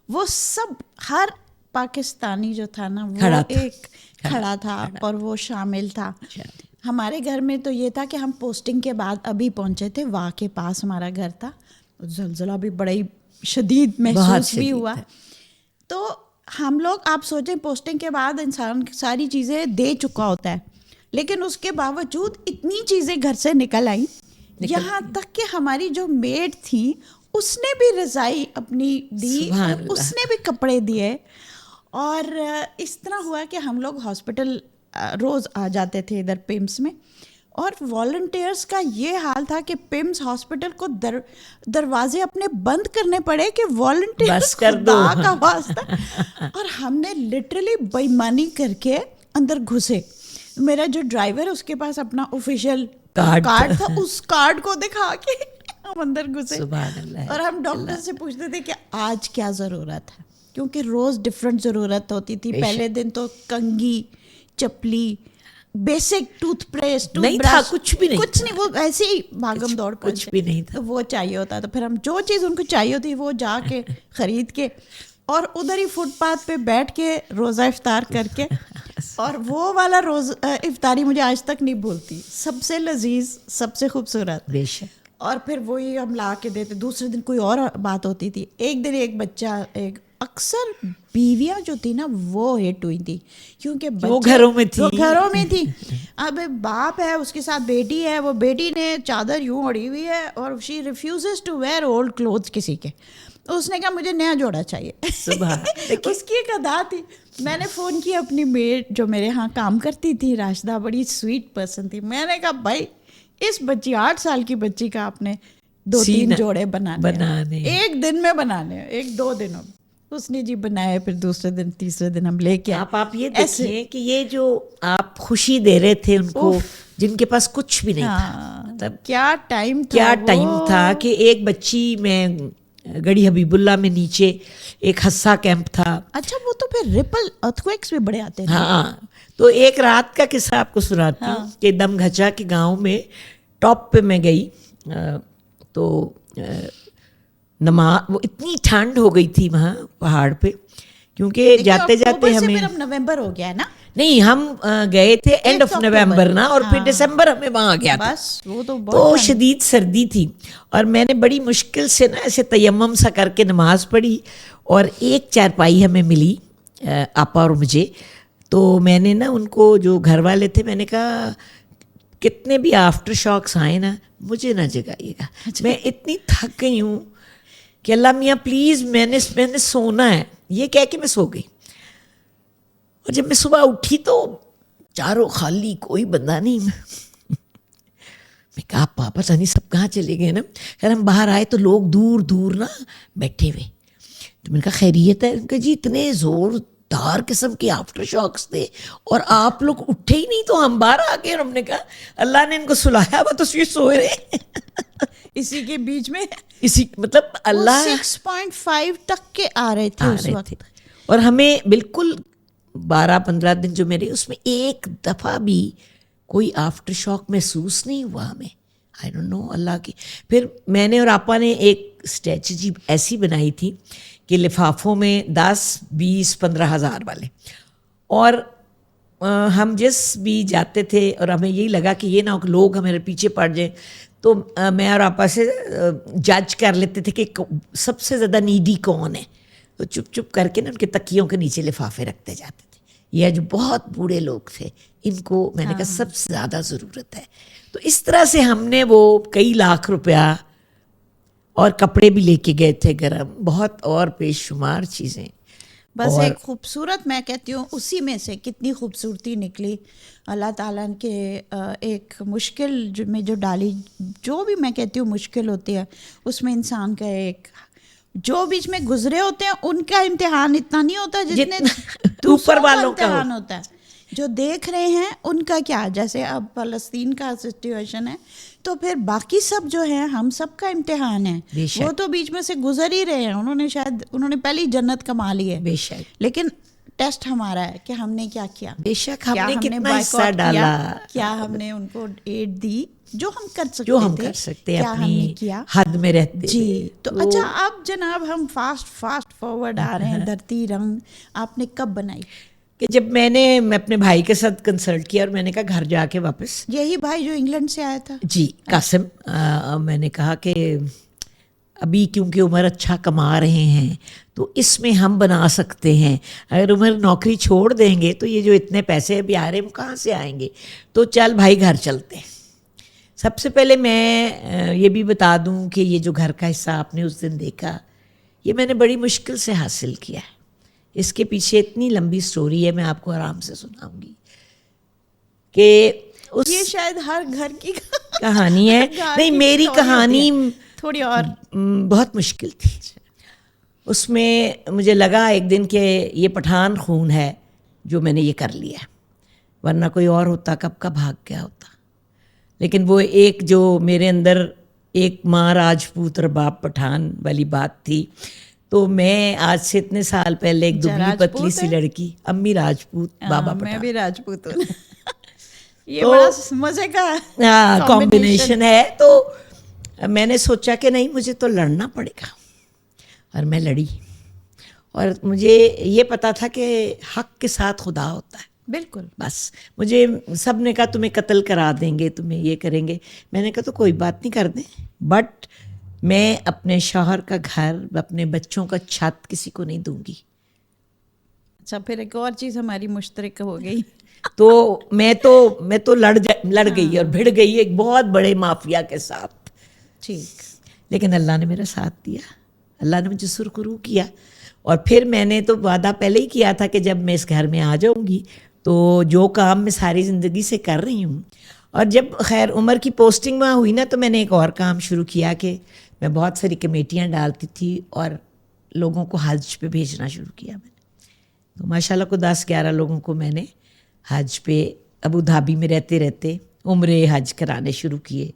وہ سب، ہر پاکستانی جو تھا نا وہ ایک کھڑا تھا اور وہ شامل تھا. ہمارے گھر میں تو یہ تھا کہ ہم پوسٹنگ کے بعد ابھی پہنچے تھے، واہ کے پاس ہمارا گھر تھا، زلزلہ بھی بڑا ہی شدید محسوس بھی ہوا. تو ہم لوگ، آپ سوچیں پوسٹنگ کے بعد انسان ساری چیزیں دے چکا ہوتا ہے، لیکن اس کے باوجود اتنی چیزیں گھر سے نکل آئیں، یہاں تک کہ ہماری جو میڈ تھی اس نے بھی رضائی اپنی دی اور اس نے بھی کپڑے دیے. اور اس طرح ہوا کہ ہم لوگ ہاسپٹل روز آ جاتے تھے ادھر پیمس میں، اور والنٹیئرس کا یہ حال تھا کہ پیمس ہاسپٹل کو دروازے اپنے بند کرنے پڑے کہ والنٹیئرس خدا کا واسطہ. اور ہم نے لٹرلی بےایمانی کر کے اندر گھسے. میرا جو ڈرائیور ہے اس کے پاس اپنا آفیشیل کارڈ تھا، اس کارڈ کو دکھا کے ہم اندر گھسے. اور ہم ڈاکٹر سے پوچھتے تھے کہ آج کیا ضرورت ہے، کیونکہ روز ڈفرینٹ ضرورت ہوتی تھی. پہلے دن تو کنگھی، چپلی، بیسک ٹوتھ پیسٹ، نہیں تھا، کچھ بھی نہیں، کچھ نہیں، وہ ایسے ہی بھاگم دوڑ پر کچھ بھی نہیں تھا، وہ چاہیے ہوتا. تو پھر ہم جو چیز ان کو چاہیے ہوتی وہ جا کے خرید کے، اور ادھر ہی فٹ پاتھ پہ بیٹھ کے روزہ افطار کر کے. اور وہ والا روز افطاری مجھے آج تک نہیں بھولتی، سب سے لذیذ، سب سے خوبصورت. بے شک. اور پھر وہی ہم لا کے دیتے. دوسرے دن کوئی اور بات ہوتی تھی. ایک دن ایک بچہ، ایک اکثر بیویاں جو تھی نا وہ ہٹ ہوئی تھی، کیونکہ وہ گھروں میں تھی. اب باپ ہے، اس کے ساتھ بیٹی ہے، وہ بیٹی نے چادر یوں اڑی ہوئی ہے اور شی ریفیوزز ٹو ویئر اولڈ کلوتھس کسی کے. اس نے کہا مجھے نیا جوڑا چاہیے. اس کی ایک ادا تھی. میں نے فون کیا اپنی میڈ جو میرے ہاں کام کرتی تھی، راشدہ، بڑی سویٹ پرسن تھی. میں نے کہا بھائی اس بچی 8 سال کی بچی کا آپ نے 2-3 جوڑے بنانے، ایک دن میں بنانے، 1-2 دنوں. اس نے جی بنائے. پھر دوسرے دن، تیسرے دن ہم لے کے آپ یہ دیکھیں کہ یہ جو آپ خوشی دے رہے تھے ان کو جن کے پاس کچھ بھی نہیں تھا، مطلب کیا ٹائم تھا کہ ایک بچی، میں گڑھی حبیب اللہ میں نیچے ایک حصہ کیمپ تھا. اچھا، وہ تو پھر ریپل ارتھکویکس بھی بڑے آتے ہیں. ہاں، تو ایک رات کا قصہ آپ کو سناتی ہوں کہ دم گھچا کے گاؤں میں ٹاپ پہ میں گئی تو نماز، وہ اتنی ٹھنڈ ہو گئی تھی وہاں پہاڑ پہ، کیونکہ جاتے جاتے ہمیں، نومبر ہو گیا ہے نا؟ نہیں، ہم گئے تھے اینڈ آف نومبر نا، اور پھر دسمبر ہمیں وہاں گیا تھا. وہ تو شدید سردی تھی، اور میں نے بڑی مشکل سے نا ایسے تیمم سا کر کے نماز پڑھی، اور ایک چارپائی ہمیں ملی آپا اور مجھے. تو میں نے نا ان کو، جو گھر والے تھے، میں نے کہا کتنے بھی آفٹر شاکس آئے نا مجھے نہ جگائیے گا، میں اتنی تھک گئی ہوں کہ اللہ میاں پلیز میں نے سونا ہے. یہ کہہ کے میں سو گئی. اور جب میں صبح اٹھی تو چاروں خالی، کوئی بندہ نہیں. میں کہا پاپا پتہ نہیں سب کہاں چلے گئے نا. خیر ہم باہر آئے تو لوگ دور دور نا بیٹھے ہوئے. تو میں نے کہا خیریت ہے؟ کہ جی اتنے زوردار قسم کے آفٹر شاکس تھے اور آپ لوگ اٹھے ہی نہیں. تو ہم باہر آ گئے اور ہم نے کہا اللہ نے ان کو سلایا ہوا تو سوئے رہے. اسی کے بیچ میں مطلب اللہ 6.5 تک کے آ رہے تھے اس وقت. اور ہمیں بالکل 12-15 دن جو میرے، اس میں ایک دفعہ بھی کوئی آفٹر شاک محسوس نہیں ہوا ہمیں. آئی ڈونٹ نو اللہ کی. پھر میں نے اور آپا نے ایک اسٹریٹجی ایسی بنائی تھی کہ لفافوں میں 10-20-15 ہزار والے، اور ہم جس بھی جاتے تھے اور ہمیں یہی لگا کہ یہ نہ ہو کہ لوگ ہمارے پیچھے پڑ جائیں، تو میں اور آپا سے جج کر لیتے تھے کہ سب سے زیادہ نیڈی کون ہے. تو چپ چپ کر کے نا ان کے تکیوں کے نیچے لفافے رکھتے جاتے تھے. یہ جو بہت بوڑھے لوگ تھے ان کو میں نے کہا سب سے زیادہ ضرورت ہے. تو اس طرح سے ہم نے وہ کئی لاکھ روپیہ اور کپڑے بھی لے کے گئے تھے گرم، بہت اور بے شمار چیزیں. بس ایک خوبصورت، میں کہتی ہوں اسی میں سے کتنی خوبصورتی نکلی اللہ تعالیٰ کے ایک مشکل میں جو ڈالی. جو بھی میں کہتی ہوں مشکل ہوتی ہے اس میں انسان کا ایک، جو بیچ میں گزرے ہوتے ہیں ان کا امتحان اتنا نہیں ہوتا جتنے اوپر والوں کا امتحان ہوتا ہے. جو دیکھ رہے ہیں ان کا کیا، جیسے اب فلسطین کا سچویشن ہے تو پھر باقی سب جو ہیں ہم سب کا امتحان ہے. وہ تو بیچ میں سے گزر ہی رہے ہیں. انہوں نے پہلی جنت کما لی ہے، بے شک، لیکن ٹیسٹ ہمارا ہے کہ ہم نے کیا کیا. بے شک ہم کیا نے ہم نے کتنا حصہ بائیکاٹ ڈالا, کیا, کیا ہم نے ان کو ایڈ دی جو ہم کر سکتے جو ہم تھے, کر سکتے ہیں کیا ہم نے اپنی کیا حد میں رہتے جی. ہوئے. تو اچھا اب جناب ہم فاسٹ فارورڈ آ رہے ہیں. دھرتی رنگ آپ نے کب بنائی؟ کہ جب میں نے اپنے بھائی کے ساتھ کنسلٹ کیا اور میں نے کہا گھر جا کے واپس, یہی بھائی جو انگلینڈ سے آیا تھا؟ جی قاسم, میں نے کہا کہ ابھی کیونکہ عمر اچھا کما رہے ہیں تو اس میں ہم بنا سکتے ہیں. اگر عمر نوکری چھوڑ دیں گے تو یہ جو اتنے پیسے ابھی آ رہے ہیں وہ کہاں سے آئیں گے, تو چل بھائی گھر چلتے ہیں. سب سے پہلے میں یہ بھی بتا دوں کہ یہ جو گھر کا حصہ آپ نے اس دن دیکھا, یہ میں نے بڑی مشکل سے حاصل کیا ہے. اس کے پیچھے اتنی لمبی سٹوری ہے, میں آپ کو آرام سے سناؤں گی کہ یہ شاید ہر گھر کی کہانی ہے. نہیں, میری کہانی تھوڑی اور بہت مشکل تھی. اس میں مجھے لگا ایک دن کہ یہ پٹھان خون ہے جو میں نے یہ کر لیا, ورنہ کوئی اور ہوتا کب کا بھاگ گیا ہوتا. لیکن وہ ایک جو میرے اندر ایک ماں راجپوت اور باپ پٹھان والی بات تھی. تو میں آج سے اتنے سال پہلے ایک دبلی پتلی سی لڑکی, امی راجپوت بابا پٹھان, میں بھی راجپوت ہوں. یہ بڑا مزے کا کمبینیشن ہے. تو میں نے سوچا کہ نہیں مجھے تو لڑنا پڑے گا, اور میں لڑی. اور مجھے یہ پتا تھا کہ حق کے ساتھ خدا ہوتا ہے. بالکل. بس مجھے سب نے کہا تمہیں قتل کرا دیں گے, تمہیں یہ کریں گے. میں نے کہا تو کوئی بات نہیں, کر دیں, بٹ میں اپنے شوہر کا گھر, اپنے بچوں کا چھت کسی کو نہیں دوں گی. اچھا, پھر ایک اور چیز ہماری مشترک ہو گئی. تو میں تو لڑ گئی اور بھڑ گئی ایک بہت بڑے مافیا کے ساتھ. ٹھیک. لیکن اللہ نے میرا ساتھ دیا, اللہ نے مجھے سرخرو کیا. اور پھر میں نے تو وعدہ پہلے ہی کیا تھا کہ جب میں اس گھر میں آ جاؤں گی تو جو کام میں ساری زندگی سے کر رہی ہوں, اور جب خیر عمر کی پوسٹنگ وہاں ہوئی نا, تو میں نے ایک اور کام شروع کیا کہ میں بہت ساری کمیٹیاں ڈالتی تھی اور لوگوں کو حج پہ بھیجنا شروع کیا. میں نے تو ماشاء اللہ کو 10-11 لوگوں کو میں نے حج پہ ابو دھابی میں رہتے رہتے عمرے حج کرانے شروع کیے.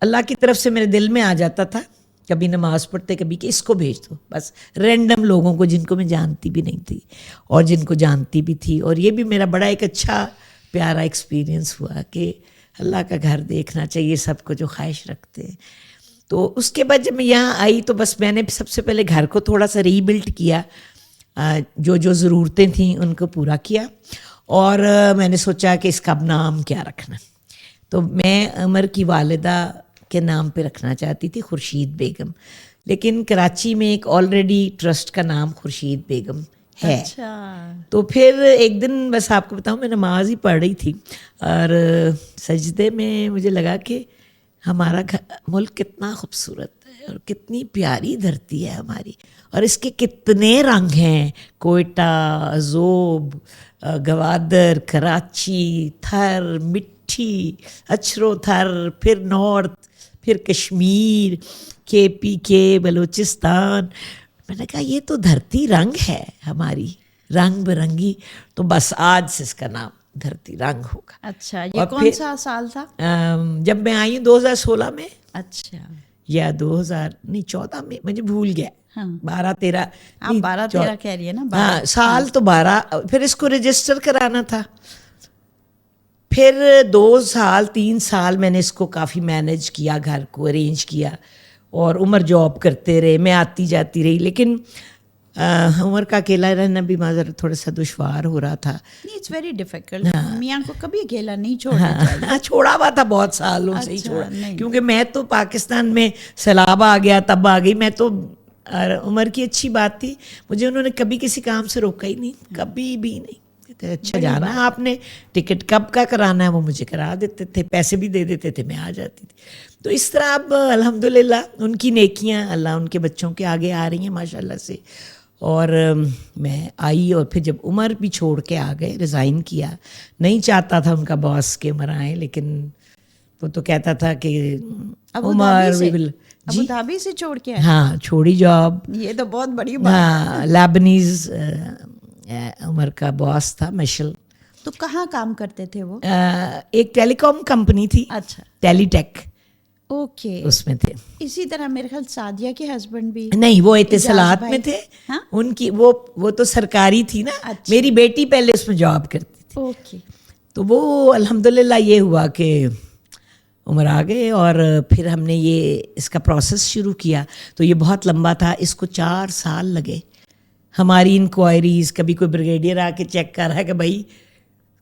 اللہ کی طرف سے میرے دل میں آ جاتا تھا, کبھی نماز پڑھتے کبھی کہ اس کو بھیج دو, بس رینڈم لوگوں کو جن کو میں جانتی بھی نہیں تھی اور جن کو جانتی بھی تھی. اور یہ بھی میرا بڑا ایک اچھا پیارا ایکسپیرینس ہوا کہ اللہ کا گھر دیکھنا چاہیے سب کو جو خواہش رکھتے ہیں. تو اس کے بعد جب میں یہاں آئی تو بس میں نے سب سے پہلے گھر کو تھوڑا سا ری بلڈ کیا, جو ضرورتیں تھیں ان کو پورا کیا. اور میں نے سوچا کہ اس کا اب نام کیا رکھنا, تو میں عمر کی والدہ کے نام پہ رکھنا چاہتی تھی خورشید بیگم. لیکن کراچی میں ایک آلریڈی ٹرسٹ کا نام خورشید بیگم ہے. تو پھر ایک دن بس آپ کو بتاؤں, میں نماز ہی پڑھ رہی تھی اور سجدے میں مجھے لگا کہ ہمارا ملک کتنا خوبصورت ہے اور کتنی پیاری دھرتی ہے ہماری, اور اس کے کتنے رنگ ہیں, کوئٹہ, ذوب, گوادر, کراچی, تھر, مٹھی, اچھرو تھر, پھر نارتھ, پھر کشمیر, KPK, بلوچستان. میں نے کہا یہ تو دھرتی رنگ ہے ہماری, رنگ برنگی. تو بس آج سے اس کا نام دھرتی رنگ ہوگا. اچھا, یہ کون سا سال تھا جب میں آئی ہوں 2016 میں. اچھا, یا 2014 میں, مجھے بھول گیا. 12-13 آپ 12-13 کہہ رہی ہے نا. ہاں, سال تو 12. پھر اس کو رجسٹر کرانا تھا. پھر 2-3 سال میں نے اس کو کافی مینیج کیا, گھر کو ارینج کیا, اور عمر جاب کرتے رہے, میں آتی جاتی رہی. لیکن عمر کا اکیلا رہنا بھی معذر تھوڑا سا دشوار ہو رہا تھا. It's very difficult. میاں کو کبھی اکیلا نہیں چھوڑنا چاہیے. چھوڑا ہوا تھا بہت سالوں سے ہی چھوڑا, کیونکہ میں تو پاکستان میں سیلاب آ گیا تب آ گئی. میں تو عمر کی اچھی بات تھی, مجھے انہوں نے کبھی کسی کام سے روکا ہی نہیں, کبھی بھی نہیں. اچھا جانا ہے آپ نے, ٹکٹ کب کا کرانا ہے وہ مجھے کرا دیتے تھے, پیسے بھی دے دیتے تھے, میں آ جاتی تھی. تو اس طرح اب الحمدللہ ان کی نیکیاں اللہ ان کے بچوں کے آگے آ رہی ہیں ماشاء اللہ سے. اور میں آئی, اور پھر جب عمر بھی چھوڑ کے آ گئے, ریزائن کیا. نہیں چاہتا تھا ان کا باس کہ عمر آئیں, لیکن وہ تو کہتا تھا کہ عمر ابو دھابی سے چھوڑ کے, ہاں چھوڑی جاب. یہ تو بہت بڑی بات ہے. لیبنیز عمر کا باس تھا مشل. تو کہاں کام کرتے تھے وہ؟ ایک ٹیلی کام کمپنی تھی. اچھا, ٹیلی ٹیک. اوکے. اس میں تھے. اسی طرح میرے خیال سعدیہ کے ہسبینڈ بھی نہیں وہ اتصالات میں تھے. ان کی وہ تو سرکاری تھی نا. میری بیٹی پہلے اس میں جاب کرتی تھی. اوکے. تو وہ الحمدللہ یہ ہوا کہ عمر آ گئے اور پھر ہم نے یہ اس کا پروسیس شروع کیا. تو یہ بہت لمبا تھا, اس کو 4 سال لگے. ہماری انکوائریز, کبھی کوئی بریگیڈیئر آ کے چیک کر رہا ہے کہ بھائی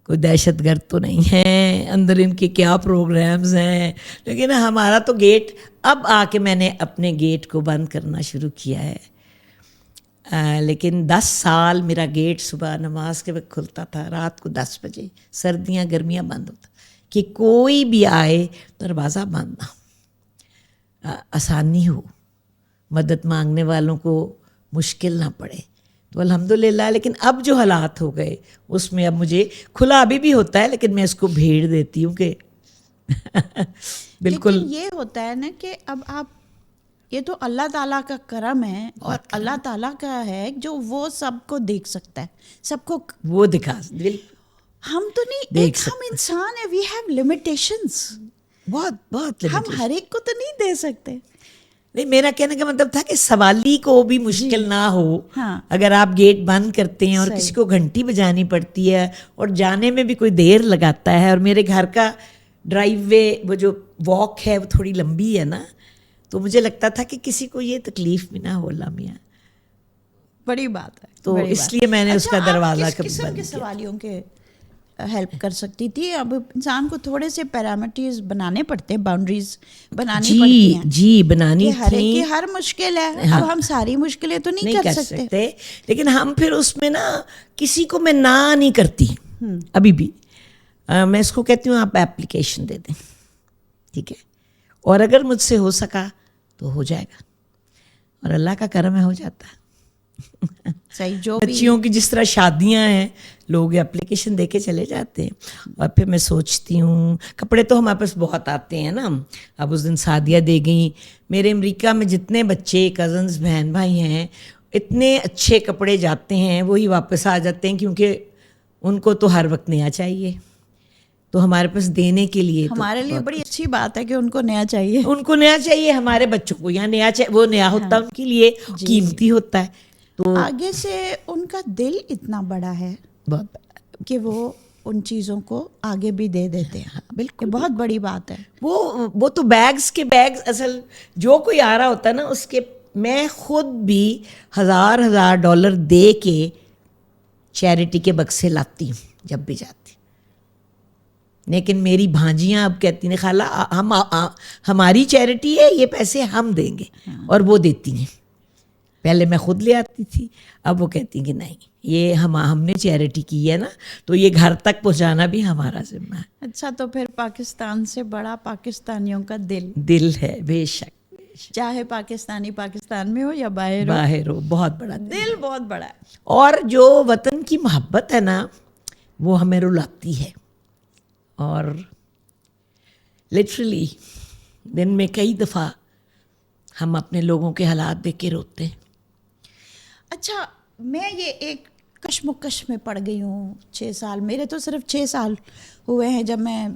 کوئی دہشت گرد تو نہیں ہے, اندر ان کے کیا پروگرامز ہیں. لیکن ہمارا تو گیٹ, اب آ کے میں نے اپنے گیٹ کو بند کرنا شروع کیا ہے. لیکن 10 سال میرا گیٹ صبح نماز کے وقت کھلتا تھا, رات کو 10 بجے, سردیاں گرمیاں بند ہوتا کہ کوئی بھی آئے دروازہ بند نہ ہو, آسانی ہو, مدد مانگنے والوں کو مشکل نہ پڑے. تو الحمدللہ. لیکن اب جو حالات ہو گئے اس میں اب مجھے کھلا ابھی بھی ہوتا ہے, لیکن میں اس کو بھیڑ دیتی ہوں کہ بالکل. لیکن یہ ہوتا ہے نا کہ اب آپ, یہ تو اللہ تعالیٰ کا کرم ہے, اور اللہ تعالیٰ کا ہے جو وہ سب کو دیکھ سکتا ہے, سب کو وہ دکھا. ہم تو نہیں, ایک ہم انسان ہیں, وی ہیو لمیٹیشنز. بہت ہم ہر ایک کو تو نہیں دے سکتے. نہیں, میرا کہنے کا مطلب تھا کہ سوالی کو بھی مشکل نہ ہو. اگر آپ گیٹ بند کرتے ہیں اور کسی کو گھنٹی بجانی پڑتی ہے اور جانے میں بھی کوئی دیر لگاتا ہے, اور میرے گھر کا ڈرائیو وے وہ جو واک ہے وہ تھوڑی لمبی ہے نا, تو مجھے لگتا تھا کہ کسی کو یہ تکلیف بھی نہ ہو. لامیاں بڑی بات ہے. تو اس لیے میں نے اس کا دروازہ کس قسم کے سوالیوں کے ہیلپ کر سکتی تھی؟ اب انسان کو تھوڑے سے پیرامیٹرز بنانے پڑتے ہیں, باؤنڈریز بنانی پڑتی ہیں. جی بنانی تھی. ہر مشکل ہے, اب ہم ساری مشکلیں تو نہیں کر سکتے. لیکن ہم پھر اس میں نا کسی کو میں نہ نہیں کرتی ابھی بھی. میں اس کو کہتی ہوں آپ اپلیکیشن دے دیں, ٹھیک ہے, اور اگر مجھ سے ہو سکا تو ہو جائے گا, اور اللہ کا کرم ہے ہو جاتا ہے. صحیح. جو بچیوں کی جس طرح شادیاں ہیں, لوگ اپلیکیشن دے کے چلے جاتے ہیں. اور پھر میں سوچتی ہوں, کپڑے تو ہمارے پاس بہت آتے ہیں نا. اب اس دن سعدیہ دے گئیں. میرے امریکہ میں جتنے بچے کزنز بہن بھائی ہیں, اتنے اچھے کپڑے جاتے ہیں, وہی واپس آ جاتے ہیں, کیونکہ ان کو تو ہر وقت نیا چاہیے. تو ہمارے پاس دینے کے لیے, ہمارے لیے بڑی اچھی بات ہے کہ ان کو نیا چاہیے. ان کو نیا چاہیے, ہمارے بچوں کو یہاں نیا چاہیے. وہ نیا ہوتا ہے ان کے لیے, قیمتی ہوتا ہے. تو آگے سے ان کا دل اتنا بڑا ہے کہ وہ ان چیزوں کو آگے بھی دے دیتے ہیں. بالکل بہت بڑی بات ہے. وہ تو بیگز کے بیگز, اصل جو کوئی آ رہا ہوتا ہے نا اس کے, میں خود بھی $1000 دے کے چیریٹی کے بکسے لاتی ہوں جب بھی جاتی. لیکن میری بھانجیاں اب کہتی ہیں خالہ ہماری چیریٹی ہے, یہ پیسے ہم دیں گے, اور وہ دیتی ہیں. پہلے میں خود لے آتی تھی, اب وہ کہتی ہیں کہ نہیں, یہ ہم نے چیریٹی کی ہے نا, تو یہ گھر تک پہنچانا بھی ہمارا ذمہ ہے. اچھا, تو پھر پاکستان سے بڑا پاکستانیوں کا دل ہے. بے شک, چاہے پاکستانی پاکستان میں ہو یا باہر ہو, بہت بڑا دل بہت بڑا ہے. اور جو وطن کی محبت ہے نا, وہ ہمیں رلاتی ہے. اور لٹرلی دن میں کئی دفعہ ہم اپنے لوگوں کے حالات دیکھ کے روتے ہیں. اچھا, میں یہ ایک کشمکش میں پڑ گئی ہوں. 6 سال, میرے تو صرف 6 سال ہوئے ہیں جب میں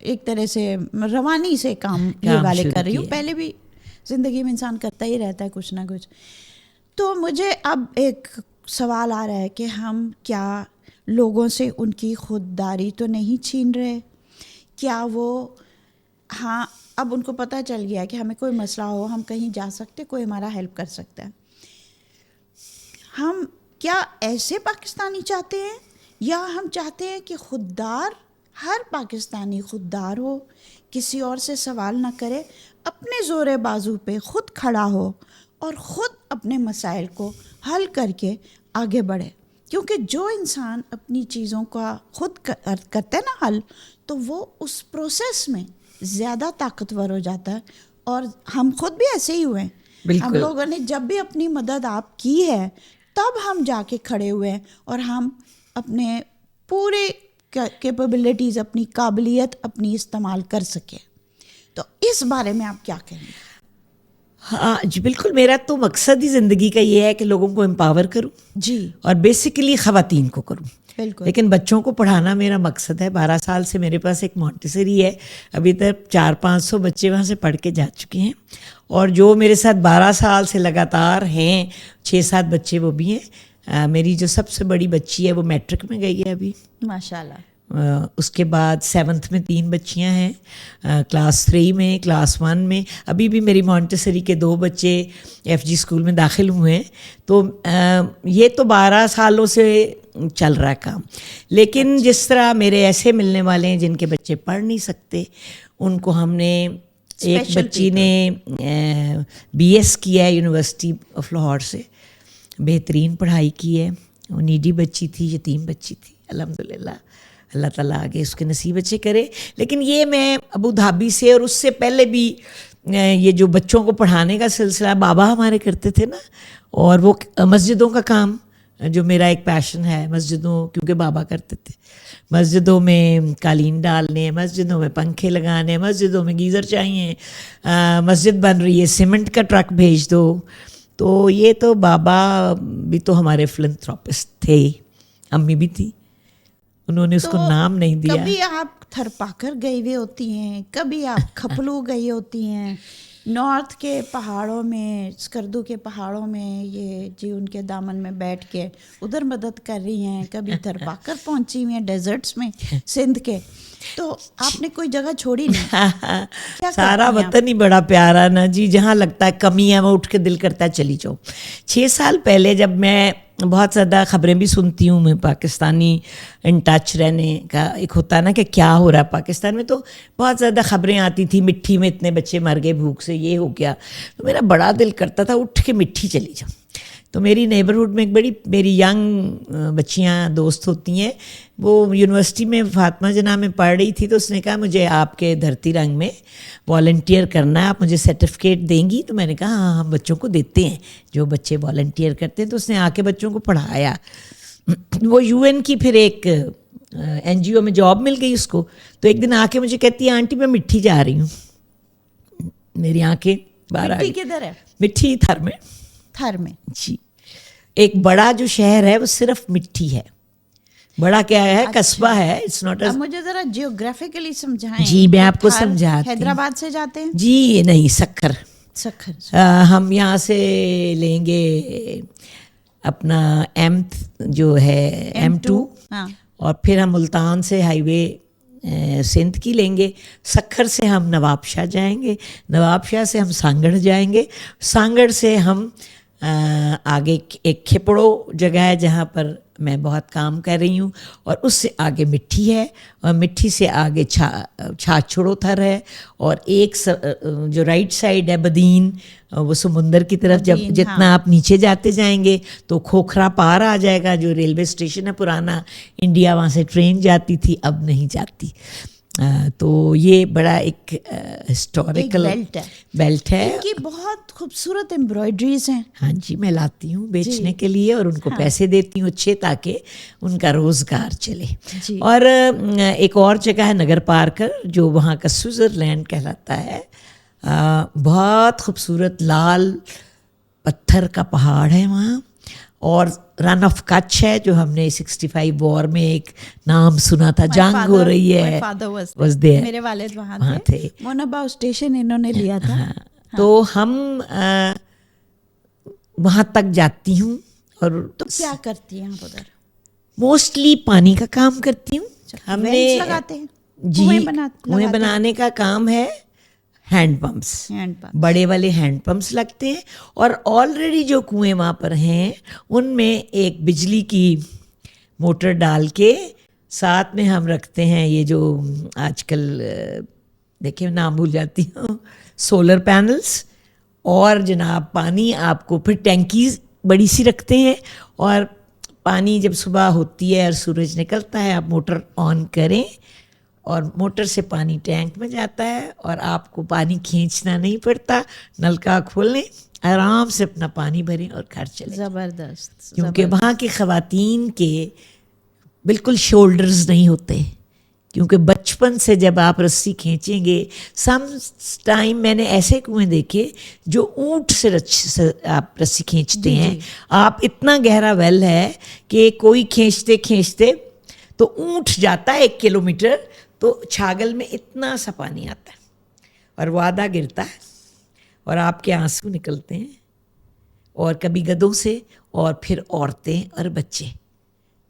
ایک طرح سے روانی سے کام یہ والے کر رہی ہوں. پہلے بھی زندگی میں انسان کرتا ہی رہتا ہے کچھ نہ کچھ. تو مجھے اب ایک سوال آ رہا ہے کہ ہم کیا لوگوں سے ان کی خودداری تو نہیں چھین رہے؟ کیا وہ, ہاں اب ان کو پتہ چل گیا کہ ہمیں کوئی مسئلہ ہو, ہم کہیں جا سکتے, کوئی ہمارا ہیلپ کر سکتا ہے. ہم کیا ایسے پاکستانی چاہتے ہیں, یا ہم چاہتے ہیں کہ خوددار, ہر پاکستانی خوددار ہو, کسی اور سے سوال نہ کرے, اپنے زور بازو پہ خود کھڑا ہو اور خود اپنے مسائل کو حل کر کے آگے بڑھے؟ کیونکہ جو انسان اپنی چیزوں کا خود کرتا ہے نا حل, تو وہ اس پروسیس میں زیادہ طاقتور ہو جاتا ہے. اور ہم خود بھی ایسے ہی ہوئے ہیں. ہم لوگوں نے جب بھی اپنی مدد آپ کی ہے, تب ہم جا کے کھڑے ہوئے ہیں, اور ہم اپنے پورے کیپیبلٹیز, اپنی قابلیت اپنی استعمال کر سکیں. تو اس بارے میں آپ کیا کہیں گے؟ ہاں جی بالکل، میرا تو مقصد ہی زندگی کا یہ ہے کہ لوگوں کو امپاور کروں جی اور بیسیکلی خواتین کو کروں. بالکل. لیکن بچوں کو پڑھانا میرا مقصد ہے. 12 سال سے میرے پاس ایک مونٹیسری ہے، ابھی تک 400-500 بچے وہاں سے پڑھ کے جا چکے ہیں. اور جو میرے ساتھ 12 سال سے لگاتار ہیں، 6-7 بچے وہ بھی ہیں. میری جو سب سے بڑی بچی ہے وہ میٹرک میں گئی ہے ابھی، ماشاء اللہ. اس کے بعد 7th میں 3 بچیاں ہیں، کلاس 3 میں، کلاس 1 میں. ابھی بھی میری مونٹیسری کے 2 بچے FG اسکول میں داخل ہوئے ہیں. تو یہ تو 12 سالوں سے چل رہا ہے کام. لیکن جس طرح میرے ایسے ملنے والے ہیں جن کے بچے پڑھ نہیں سکتے، ان کو ہم نے، ایک بچی نے BS کیا ہے یونیورسٹی آف لاہور سے، بہترین پڑھائی کی ہے. وہ نیڈی بچی تھی، یتیم بچی تھی. الحمدللہ اللہ تعالیٰ آگے اس کے نصیب اچھے کرے. لیکن یہ میں ابو دھابی سے اور اس سے پہلے بھی یہ جو بچوں کو پڑھانے کا سلسلہ بابا ہمارے کرتے تھے نا، اور وہ مسجدوں کا کام جو میرا ایک پیشن ہے، مسجدوں، کیونکہ بابا کرتے تھے، مسجدوں میں قالین ڈالنے، مسجدوں میں پنکھے لگانے، مسجدوں میں گیزر چاہیے، مسجد بن رہی ہے سیمنٹ کا ٹرک بھیج دو. تو یہ تو بابا بھی تو ہمارے فلنتھراپسٹ تھے، امی بھی تھی، انہوں نے اس کو نام نہیں دیا. کبھی آپ تھرپاکر گئی ہوئی ہوتی ہیں، کبھی آپ کھپلو گئی ہوتی ہیں، نارتھ کے پہاڑوں میں، اسکردو کے پہاڑوں میں، یہ جی ان کے دامن میں بیٹھ کے ادھر مدد کر رہی ہیں، کبھی تھرپاکر پہنچی ہوئی ہیں ڈیزرٹس میں سندھ کے. تو آپ نے کوئی جگہ چھوڑی نہیں. سارا وطن ہی بڑا پیارا نا جی، جہاں لگتا ہے کمی ہے وہ اٹھ کے دل کرتا ہے چلی جاؤ. 6 سال پہلے جب میں بہت زیادہ خبریں بھی سنتی ہوں، میں پاکستانی ان ٹچ رہنے کا ایک ہوتا ہے نا کہ کیا ہو رہا ہے پاکستان میں، تو بہت زیادہ خبریں آتی تھیں، مٹھی میں اتنے بچے مر گئے بھوک سے، یہ ہو گیا. تو میرا بڑا دل کرتا تھا اٹھ کے مٹھی چلی جاؤں. تو میری نیبرہڈ میں ایک بڑی میری ینگ بچیاں دوست ہوتی ہیں، وہ یونیورسٹی میں فاطمہ جناح میں پڑھ رہی تھی. تو اس نے کہا مجھے آپ کے دھرتی رنگ میں والنٹیئر کرنا ہے، آپ مجھے سرٹیفکیٹ دیں گی؟ تو میں نے کہا ہاں ہم بچوں کو دیتے ہیں جو بچے والنٹیئر کرتے ہیں. تو اس نے آ کے بچوں کو پڑھایا. وہ UN کی پھر ایک NGO میں جاب مل گئی اس کو. تو ایک دن آ کے مجھے کہتی ہے آنٹی میں مٹھی جا رہی ہوں. میری آنکھیں باہر آ گئی. مٹھی کدھر ہے؟ مٹھی تھر میں. تھر میں جی. ایک بڑا جو شہر ہے وہ صرف مٹھی ہے. بڑا کیا ہے، قصبہ ہے، اٹس ناٹ. اب مجھے ذرا جیوگرافیکلی سمجھائیں. جی میں آپ کو سمجھاتی ہوں. حیدرآباد سے جاتے ہیں؟ جی نہیں، سکھر. سکھر. ہم یہاں سے لیں گے اپنا جو ہے M2، اور پھر ہم ملتان سے ہائی وے سندھ کی لیں گے. سکھر سے ہم نواب شاہ جائیں گے، نواب شاہ سے ہم سانگڑ جائیں گے، سانگڑ سے ہم آگے ایک کھپڑو جگہ ہے جہاں پر میں بہت کام کر رہی ہوں، اور اس سے آگے مٹھی ہے، اور مٹھی سے آگے چھاچھڑو تھر ہے، اور ایک جو رائٹ سائڈ ہے بدین، وہ سمندر کی طرف. جب جتنا آپ نیچے جاتے جائیں گے تو کھوکھرا پار آ جائے گا، جو ریلوے اسٹیشن ہے پرانا انڈیا، وہاں سے ٹرین جاتی تھی، اب نہیں جاتی. تو یہ بڑا ایک ہسٹوریکل بیلٹ ہے. ان کی بہت خوبصورت ایمبرائڈریز ہیں. ہاں جی، میں لاتی ہوں بیچنے کے لیے، اور ان کو پیسے دیتی ہوں اچھے، تاکہ ان کا روزگار چلے. اور ایک اور جگہ ہے نگر پارکر، جو وہاں کا سوئٹزرلینڈ کہلاتا ہے. بہت خوبصورت لال پتھر کا پہاڑ ہے وہاں. اور رن آف کچھ ہے، جو ہم نے 65 وار میں ایک نام سنا تھا، جنگ ہو رہی ہے. میرے والد وہاں تھے، موناباؤ اسٹیشن انہوں نے لیا تھا. تو ہم وہاں تک جاتی ہوں. اور تو کیا کرتی ہیں آپ ادھر؟ موسٹلی پانی کا کام کرتی ہوں. ہم نے جی کنویں بنانے کا کام ہے. ہینڈ پمپس، بڑے والے ہینڈ پمپس لگتے ہیں، اور آلریڈی جو کنویں وہاں پر ہیں ان میں ایک بجلی کی موٹر ڈال کے ساتھ میں ہم رکھتے ہیں یہ جو آج کل دیکھیں نام بھول جاتی ہوں، سولر پینلز. اور جناب پانی آپ کو پھر ٹینکیز بڑی سی رکھتے ہیں، اور پانی جب صبح ہوتی ہے اور سورج نکلتا ہے آپ موٹر آن کریں، اور موٹر سے پانی ٹینک میں جاتا ہے، اور آپ کو پانی کھینچنا نہیں پڑتا. نلکا کھولیں، آرام سے اپنا پانی بھریں اور گھر چلیں. زبردست. کیونکہ وہاں کی خواتین کے بالکل شولڈرز نہیں ہوتے، کیونکہ بچپن سے جب آپ رسی کھینچیں گے، سم ٹائم میں نے ایسے کنویں دیکھے جو اونٹ سے آپ رسی کھینچتے ہیں، آپ اتنا گہرا ویل ہے کہ کوئی کھینچتے کھینچتے تو اونٹ جاتا ہے 1 کلومیٹر، تو چھاگل میں اتنا سا پانی آتا ہے اور وہ آدھا گرتا ہے اور آپ کے آنسو نکلتے ہیں، اور کبھی گدھوں سے، اور پھر عورتیں اور بچے،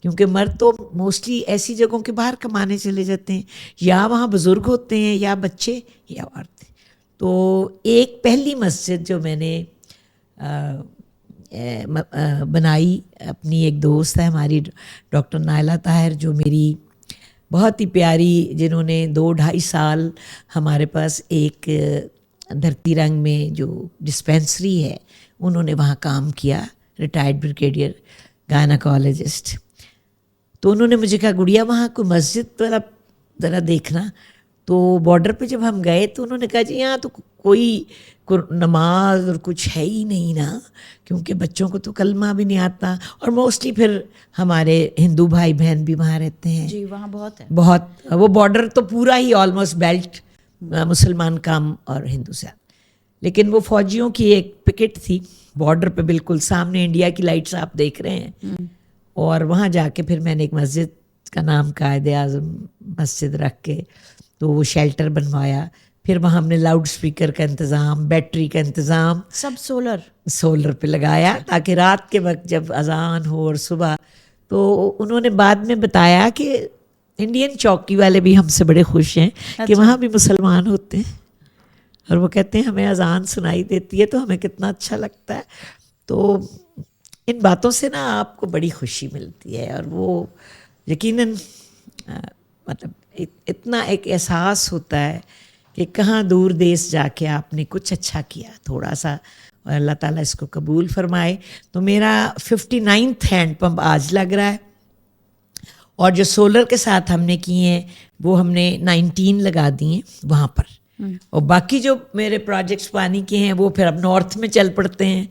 کیونکہ مرد تو موسٹلی ایسی جگہوں کے باہر کمانے چلے جاتے ہیں، یا وہاں بزرگ ہوتے ہیں یا بچے یا عورتیں۔ تو ایک پہلی مسجد جو میں نے بنائی، اپنی ایک دوست ہے ہماری ڈاکٹر نائلہ طاہر، جو میری بہت ہی پیاری، جنہوں نے 2-2.5 سال ہمارے پاس ایک دھرتی رنگ میں جو ڈسپینسری ہے انہوں نے وہاں کام کیا، ریٹائرڈ بریگیڈیئر گائناکالوجسٹ۔ تو انہوں نے مجھے کہا گڑیا وہاں کوئی مسجد ذرا دیکھنا۔ تو بارڈر پہ جب ہم گئے تو انہوں نے کہا جی یہاں تو کوئی نماز اور کچھ ہے ہی نہیں نا، کیونکہ بچوں کو تو کلمہ بھی نہیں آتا، اور موسٹلی پھر ہمارے ہندو بھائی بہن بھی وہاں رہتے ہیں۔ جی وہاں بہت ہے، بہت، وہ بارڈر تو پورا ہی آلموسٹ بیلٹ مسلمان کام اور ہندو سے۔ لیکن وہ فوجیوں کی ایک پکٹ تھی بارڈر پہ، بالکل سامنے انڈیا کی لائٹس آپ دیکھ رہے ہیں، اور وہاں جا کے پھر میں نے ایک مسجد کا نام قائد اعظم مسجد رکھ کے تو وہ شیلٹر بنوایا۔ پھر وہاں ہم نے لاؤڈ اسپیکر کا انتظام، بیٹری کا انتظام سب سولر پہ لگایا، تاکہ رات کے وقت جب اذان ہو اور صبح۔ تو انہوں نے بعد میں بتایا کہ انڈین چوکی والے بھی ہم سے بڑے خوش ہیں کہ وہاں بھی مسلمان ہوتے ہیں، اور وہ کہتے ہیں ہمیں اذان سنائی دیتی ہے تو ہمیں کتنا اچھا لگتا ہے۔ تو ان باتوں سے نا آپ کو بڑی خوشی ملتی ہے، اور وہ یقیناً مطلب اتنا ایک احساس ہوتا ہے کہ کہاں دور دیس جا کے آپ نے کچھ اچھا کیا تھوڑا سا، اور اللہ تعالیٰ اس کو قبول فرمائے۔ تو میرا 59th ہینڈ پمپ آج لگ رہا ہے، اور جو سولر کے ساتھ ہم نے کیے ہیں وہ ہم نے 19 لگا دیے ہیں وہاں پر، اور باقی جو میرے پروجیکٹس پانی کے ہیں وہ پھر اب نارتھ میں چل پڑتے ہیں،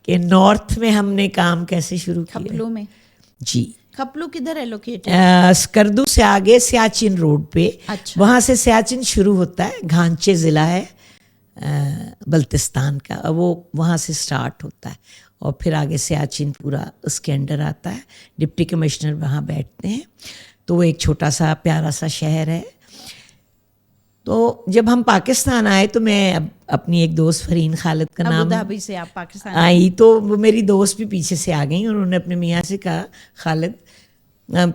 کہ نارتھ میں ہم نے کام کیسے شروع کیا۔ کھپلو میں؟ جی، کھپلو کدھر ہے لوکیٹڈ؟ اسکردو سے آگے سیاچن روڈ پہ، وہاں سے سیاچن شروع ہوتا ہے، گھانچے ضلع ہے بلتستان کا، وہ وہاں سے سٹارٹ ہوتا ہے، اور پھر آگے سیاچن پورا اس کے انڈر آتا ہے۔ ڈپٹی کمشنر وہاں بیٹھتے ہیں، تو وہ ایک چھوٹا سا پیارا سا شہر ہے۔ تو جب ہم پاکستان آئے تو میں اپنی ایک دوست فرین خالد کا نام، ابوظہبی سے آپ پاکستان آئی تو وہ میری دوست بھی پیچھے سے آ گئیں، اور انہوں نے اپنے میاں سے کہا خالد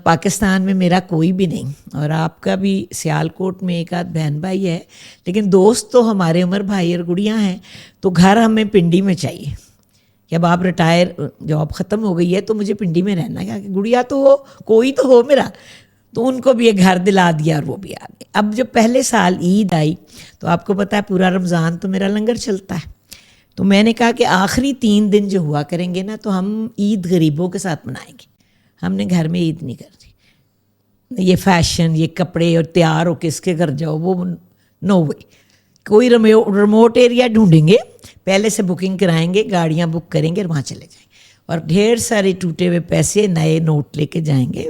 پاکستان میں میرا کوئی بھی نہیں، اور آپ کا بھی سیال کوٹ میں ایک آدھ بہن بھائی ہے، لیکن دوست تو ہمارے عمر بھائی اور گڑیاں ہیں، تو گھر ہمیں پنڈی میں چاہیے کہ اب آپ ریٹائر، جاب ختم ہو گئی ہے تو مجھے پنڈی میں رہنا ہے، کہ گڑیا تو ہو، کوئی تو ہو میرا۔ تو ان کو بھی ایک گھر دلا دیا اور وہ بھی آ گئے۔ اب جب پہلے سال عید آئی تو آپ کو پتہ ہے پورا رمضان تو میرا لنگر چلتا ہے، تو میں نے کہا کہ آخری 3 دن جو ہوا کریں گے نا تو ہم عید غریبوں کے ساتھ منائیں گے، ہم نے گھر میں عید نہیں کر دی، یہ فیشن، یہ کپڑے اور تیار ہو کس کے گھر جاؤ، وہ نو وے۔ کوئی ریموٹ ایریا ڈھونڈیں گے، پہلے سے بکنگ کرائیں گے، گاڑیاں بک کریں گے اور وہاں چلے جائیں گے، اور ڈھیر سارے ٹوٹے ہوئے پیسے، نئے نوٹ لے کے جائیں گے،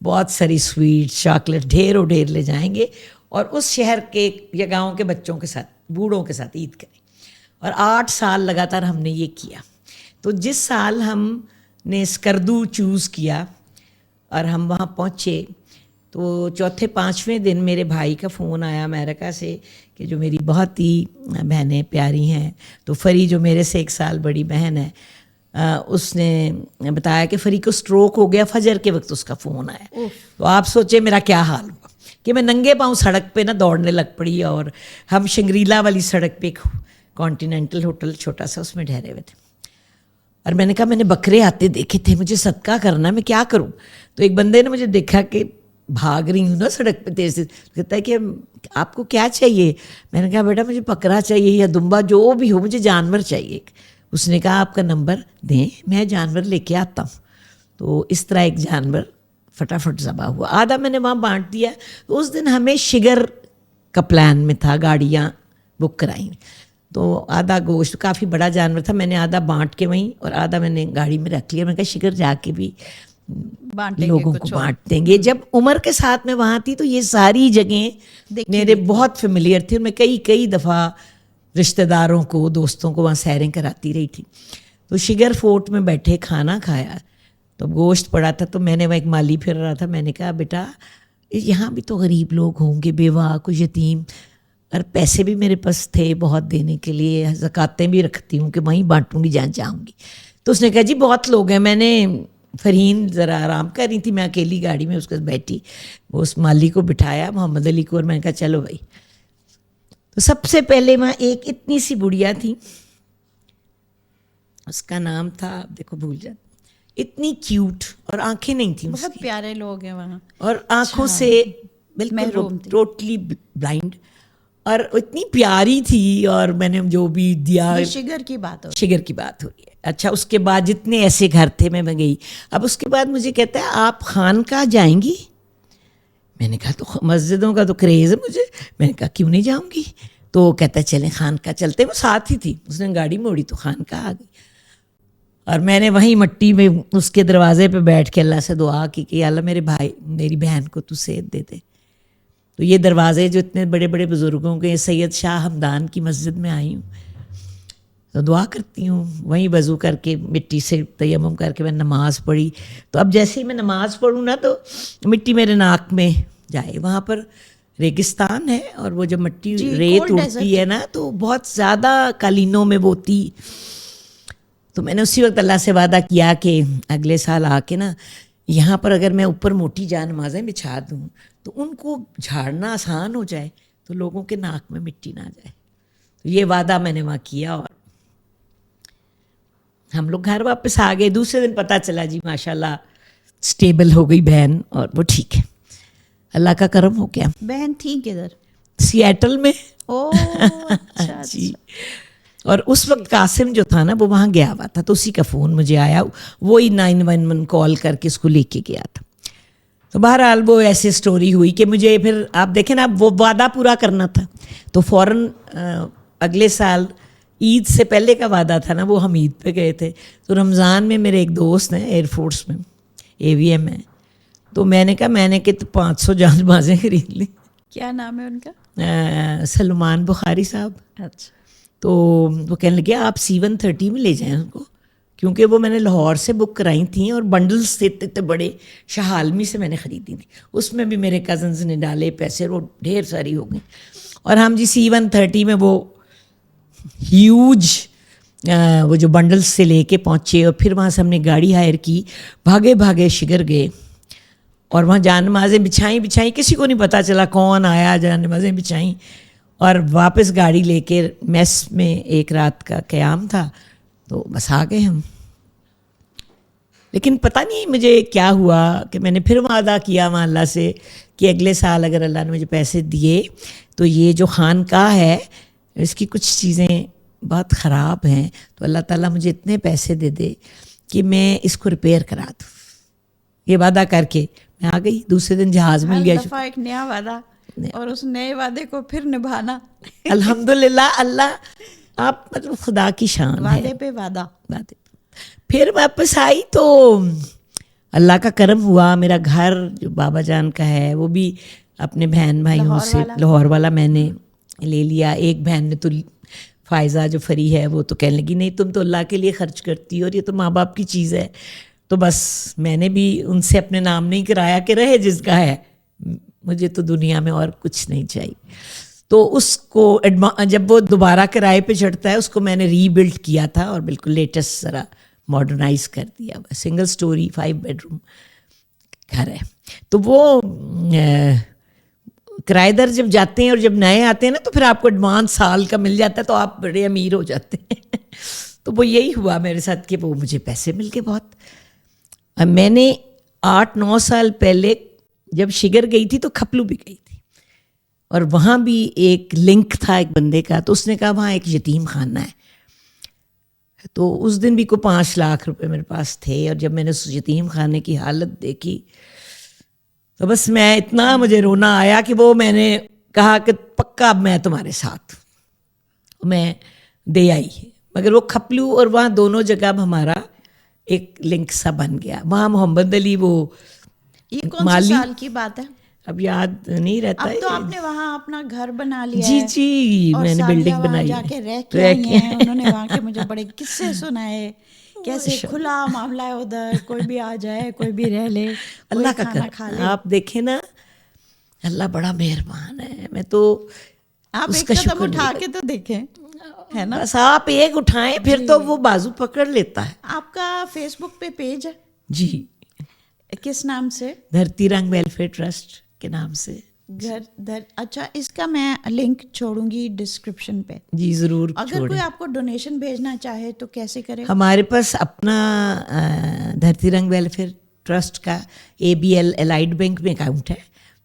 بہت ساری سویٹ چاکلیٹ ڈھیر و ڈھیر لے جائیں گے، اور اس شہر کے یا گاؤں کے بچوں کے ساتھ، بوڑھوں کے ساتھ عید کریں۔ اور 8 سال لگاتار ہم نے یہ کیا۔ تو جس سال ہم نے اسکردو چوز کیا اور ہم وہاں پہنچے، تو 4-5ویں دن میرے بھائی کا فون آیا امریکہ سے، کہ جو میری بہت ہی بہنیں پیاری ہیں، تو فری جو میرے سے 1 سال بڑی بہن ہے، اس نے بتایا کہ فری کو سٹروک ہو گیا، فجر کے وقت اس کا فون آیا۔ تو آپ سوچے میرا کیا حال ہوا کہ میں ننگے پاؤں سڑک پہ نا دوڑنے لگ پڑی، اور ہم شنگریلا والی سڑک پہ ایک کانٹیننٹل ہوٹل چھوٹا سا اس میں ٹھہرے ہوئے تھے، اور میں نے کہا میں نے بکرے آتے دیکھے تھے، مجھے صدقہ کرنا ہے، میں کیا کروں؟ تو ایک بندے نے مجھے دیکھا کہ بھاگ رہی ہوں نا سڑک پہ تیز، کہتا ہے کہ آپ کو کیا چاہیے؟ میں نے کہا بیٹا مجھے بکرا چاہیے یا دمبا، جو بھی ہو، مجھے جانور چاہیے۔ اس نے کہا آپ کا نمبر دیں، میں جانور لے کے آتا ہوں۔ تو اس طرح ایک جانور فٹافٹ ذبح ہوا، آدھا میں نے وہاں بانٹ دیا۔ اس دن ہمیں شگر کا پلان میں تھا، گاڑیاں بک کرائیں، تو آدھا گوشت، کافی بڑا جانور تھا، میں نے آدھا بانٹ کے وہیں اور آدھا میں نے گاڑی میں رکھ لیا۔ میں نے کہا شگر جا کے بھی بانٹیں گے لوگوں کو بانٹ دیں گے. جب عمر کے ساتھ میں وہاں تھی تو یہ ساری جگہیں میرے بہت فیملیئر تھی, اور میں کئی دفعہ رشتہ داروں کو, دوستوں کو وہاں سیریں کراتی رہی تھی. تو شگر فورٹ میں بیٹھے کھانا کھایا, تو گوشت پڑا تھا, تو میں نے وہ ایک مالی پھر رہا تھا, میں نے کہا بیٹا یہاں بھی تو غریب لوگ ہوں گے, بیوہ, کوئی یتیم, اور پیسے بھی میرے پاس تھے بہت دینے کے لیے, زکاتیں بھی رکھتی ہوں کہ وہیں بانٹوں گی جہاں جاؤں گی. تو اس نے کہا جی بہت لوگ ہیں. میں نے فرحین ذرا آرام کر رہی تھی, میں اکیلی گاڑی میں اس کے بیٹھی, وہ اس مالی کو بٹھایا, محمد علی کو, اور میں نے کہا چلو بھائی. تو سب سے پہلے وہاں ایک اتنی سی بڑھیا تھی, اس کا نام تھا, دیکھو بھول جاتی, اتنی کیوٹ, اور آنکھیں نہیں تھیں, بہت پیارے لوگ ہیں وہاں, اور آنکھوں سے بالکل ٹوٹلی بلائنڈ, اور اتنی پیاری تھی. اور میں نے جو بھی دیا, شگر کی بات شگر کی بات ہو رہی ہے. اچھا, اس کے بعد جتنے ایسے گھر تھے میں گئی. اب اس کے بعد مجھے کہتا ہے آپ خانقاہ جائیں گی؟ میں نے کہا تو مسجدوں کا تو کریز ہے مجھے. میں نے کہا کیوں نہیں جاؤں گی؟ تو کہتا ہے چلیں خانقاہ چلتے. وہ ساتھ ہی تھی, اس نے گاڑی موڑی تو خانقاہ آ گئی. اور میں نے وہیں مٹی میں اس کے دروازے پہ بیٹھ کے اللہ سے دعا کی کہ اللہ میرے بھائی میری بہن کو تو صحت دے دے. تو یہ دروازے جو اتنے بڑے بڑے بزرگوں کے, سید شاہ ہمدان کی مسجد میں آئی ہوں, تو دعا کرتی ہوں, وہیں وضو کر کے مٹی سے تیمم کر کے میں نماز پڑھی. تو اب جیسے ہی میں نماز پڑھوں نا تو مٹی میرے ناک میں جائے. وہاں پر ریگستان ہے, اور وہ جب مٹی ریت اڑتی ہے نا تو بہت زیادہ قالینوں میں وہ تھی. تو میں نے اسی وقت اللہ سے وعدہ کیا کہ اگلے سال آ کے نا یہاں پر اگر میں اوپر موٹی جان نمازیں بچھا دوں تو ان کو جھاڑنا آسان ہو جائے, تو لوگوں کے ناک میں مٹی نہ جائے. تو یہ وعدہ میں نے وہاں کیا, اور ہم لوگ گھر واپس آ گئے. دوسرے دن پتہ چلا جی ماشاءاللہ اسٹیبل ہو گئی بہن, اور وہ ٹھیک ہے, اللہ کا کرم ہو گیا. بہن تھی کدھر؟ سیاٹل میں. اچھا جی. اور اس وقت قاسم جو تھا نا وہ وہاں گیا ہوا تھا, تو اسی کا فون مجھے آیا, وہی 911 کال کر کے اس کو لے کے گیا تھا. تو بہرحال وہ ایسی سٹوری ہوئی کہ مجھے پھر آپ دیکھیں نا, اب وہ وعدہ پورا کرنا تھا. تو فوراً اگلے سال عید سے پہلے کا وعدہ تھا نا, وہ ہم عید پہ گئے تھے. تو رمضان میں میرے ایک دوست ہیں ایئر فورس میں, AVM ہے, تو میں نے کہا میں نے کہ 500 جان نمازیں خرید لی. کیا نام ہے ان کا؟ سلمان بخاری صاحب. اچھا. تو وہ کہنے لگے آپ C-130 میں لے جائیں ان کو, کیونکہ وہ میں نے لاہور سے بک کرائی تھیں, اور بنڈلس تھے اتنے بڑے, شاہ عالمی سے میں نے خریدی تھی. اس میں بھی میرے کزنز نے ڈالے پیسے, وہ ڈھیر ساری ہو گئی. اور ہم جی C-130 میں وہ ہیوج وہ جو بنڈلس سے لے کے پہنچے, اور پھر وہاں سے ہم نے گاڑی ہائر کی, بھاگے بھاگے شگر گئے, اور وہاں جان نمازیں بچھائیں, کسی کو نہیں پتہ چلا کون آیا, جان نمازیں بچھائیں, اور واپس گاڑی لے کے میس میں ایک رات کا قیام تھا, تو بس آ گئے ہم. لیکن پتہ نہیں مجھے کیا ہوا کہ میں نے پھر وعدہ کیا وہاں اللہ سے کہ اگلے سال اگر اللہ نے مجھے پیسے دیے تو یہ جو خانقاہ ہے اس کی کچھ چیزیں بہت خراب ہیں, تو اللہ تعالیٰ مجھے اتنے پیسے دے دے کہ میں اس کو ریپیئر کرا دوں. یہ وعدہ کر کے میں آ گئی. دوسرے دن جہاز مل گیا. ہر دفعہ ایک نیا وعدہ, اور اس نئے وعدے کو پھر نبھانا. الحمدللہ, اللہ آپ مطلب خدا کی شان ہے. وعدے پہ وعدہ. پھر واپس آئی تو اللہ کا کرم ہوا, میرا گھر جو بابا جان کا ہے وہ بھی اپنے بہن بھائیوں سے لاہور والا میں نے لے لیا. ایک بہن نے تو فائزہ جو فری ہے وہ تو کہنے لگی نہیں تم تو اللہ کے لیے خرچ کرتی ہو, اور یہ تو ماں باپ کی چیز ہے. تو بس میں نے بھی ان سے اپنے نام نہیں کرایا کہ رہے جس کا ہے, مجھے تو دنیا میں اور کچھ نہیں چاہیے. تو اس کو جب وہ دوبارہ کرائے پہ چڑھتا ہے اس کو میں نے ری بلڈ کیا تھا, اور بالکل لیٹسٹ ذرا ماڈرنائز کر دیا. سنگل سٹوری 5 بیڈروم گھر ہے. تو وہ کرایہ دار جب جاتے ہیں اور جب نئے آتے ہیں نا تو پھر آپ کو ایڈوانس سال کا مل جاتا ہے, تو آپ بڑے امیر ہو جاتے ہیں. تو وہ یہی ہوا میرے ساتھ کہ وہ مجھے پیسے مل گئے بہت. میں نے 8-9 سال پہلے جب شگر گئی تھی تو کھپلو بھی گئی تھی, اور وہاں بھی ایک لنک تھا ایک بندے کا, تو اس نے کہا وہاں ایک یتیم خانہ ہے. تو اس دن بھی کو 5 لاکھ روپے میرے پاس تھے, اور جب میں نے اس یتیم خانے کی حالت دیکھی تو بس میں اتنا مجھے رونا آیا کہ وہ میں نے کہا کہ پکا اب میں تمہارے ساتھ. میں دے آئی, مگر وہ کھپلو اور وہاں دونوں جگہ اب ہمارا ایک لنک سا بن گیا. وہاں محمد علی وہ یہ کون سے سال کی بات ہے؟ اب یاد نہیں رہتا. اب تو آپ نے وہاں اپنا گھر بنا لیا جی ہے. جی اور میں نے بلڈنگ بنائی جا کے رہ کے آئی ہیں. انہوں نے وہاں کے مجھے بڑے قصے سنائے کیسے کھلا معاملہ ہے ادھر, کوئی بھی آ جائے کوئی بھی رہ لے, اللہ کا کھانا کھا لے. آپ دیکھیں نا, اللہ بڑا مہربان ہے. میں تو آپ اس ایک کا قدم شکر اٹھا کے تو دیکھیں, ہے نا. بس آپ ایک اٹھائیں پھر تو وہ بازو پکڑ لیتا ہے. آپ کا فیس بک پہ پیج ہے؟ جی. کس نام سے؟ دھرتی رنگ ویلفیئر ٹرسٹ کے نام سے. اچھا, اس کا میں لنک چھوڑوں گی ڈسکرپشن پہ. جی ضرور. اگر کوئی آپ کو ڈونیشن بھیجنا چاہے تو کیسے کرے؟ ہمارے پاس اپنا دھرتی رنگ ویلفیئر ٹرسٹ کا ABL الائڈ بینک میں اکاؤنٹ ہے,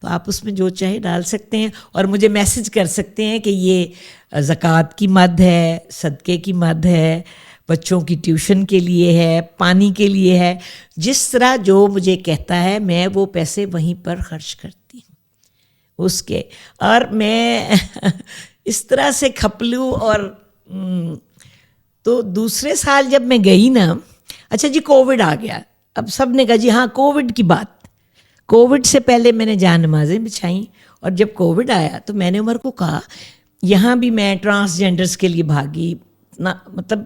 تو آپ اس میں جو چاہے ڈال سکتے ہیں, اور مجھے میسج کر سکتے ہیں کہ یہ زکوٰۃ کی مد ہے, صدقے کی مد ہے, بچوں کی ٹیوشن کے لیے ہے, پانی کے لیے ہے. جس طرح جو مجھے کہتا ہے میں وہ پیسے وہیں پر خرچ کرتی ہوں اس کے. اور میں اس طرح سے کھپلوں. اور تو دوسرے سال جب میں گئی نا, اچھا جی کووڈ آ گیا. اب سب نے کہا جی ہاں کووڈ کی بات. کووڈ سے پہلے میں نے جان نمازیں بچھائیں, اور جب کووڈ آیا تو میں نے عمر کو کہا, یہاں بھی میں ٹرانسجینڈرز کے لیے بھاگی. مطلب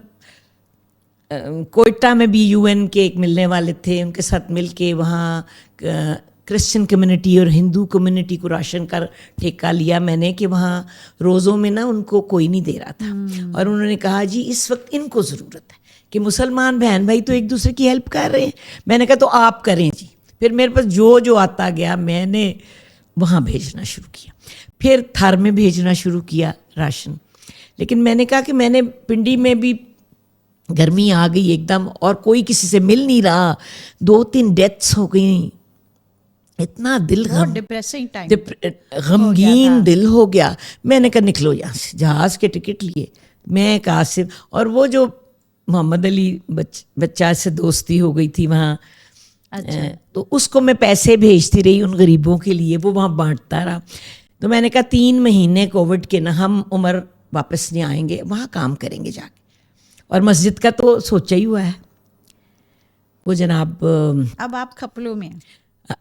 کوئٹہ میں بھی UN کے ایک ملنے والے تھے, ان کے ساتھ مل کے وہاں کرسچن کمیونٹی اور ہندو کمیونٹی کو راشن کا ٹھیکہ لیا میں نے, کہ وہاں روزوں میں نا ان کو کوئی نہیں دے رہا تھا. اور انہوں نے کہا جی اس وقت ان کو ضرورت ہے کہ مسلمان بہن بھائی تو ایک دوسرے کی ہیلپ کر رہے ہیں. میں نے کہا تو آپ کریں جی. پھر میرے پاس جو آتا گیا میں نے وہاں بھیجنا شروع کیا. پھر تھر میں بھیجنا شروع کیا راشن. لیکن میں نے کہا کہ میں نے پنڈی میں بھی گرمی آ گئی ایک دم, اور کوئی کسی سے مل نہیں رہا, 2-3 ڈیتھس ہو گئیں. اتنا دل غمگین دل ہو گیا. میں نے کہا نکلو یہاں سے. جہاز کے ٹکٹ لیے میں قاسم, اور وہ جو محمد علی بچہ سے دوستی ہو گئی تھی وہاں, تو اس کو میں پیسے بھیجتی رہی ان غریبوں کے لیے, وہ وہاں بانٹتا رہا. تو میں نے کہا 3 مہینے کووڈ کے نا ہم عمر واپس نہیں آئیں گے, وہاں کام کریں گے جا کے. اور مسجد کا تو سوچا ہی ہوا ہے. وہ جناب اب آپ کھپلوں میں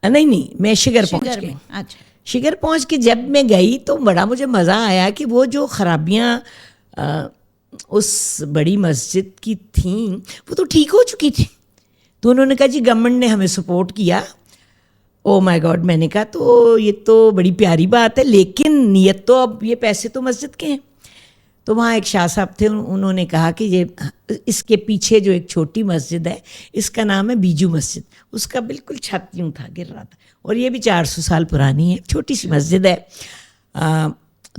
نہیں میں شگر پہنچ گئی. اچھا, شگر پہنچ کے جب میں گئی تو بڑا مجھے مزہ آیا کہ وہ جو خرابیاں اس بڑی مسجد کی تھیں وہ تو ٹھیک ہو چکی تھی. تو انہوں نے کہا جی گورنمنٹ نے ہمیں سپورٹ کیا. او مائی گاڈ, میں نے کہا تو یہ تو بڑی پیاری بات ہے, لیکن نیت تو اب یہ پیسے تو مسجد کے ہیں. تو وہاں ایک شاہ صاحب تھے, انہوں نے کہا کہ یہ اس کے پیچھے جو ایک چھوٹی مسجد ہے اس کا نام ہے بیجو مسجد, اس کا بالکل چھت یوں تھا, گر رہا تھا, اور یہ بھی 400 سال پرانی ہے, چھوٹی سی مسجد ہے.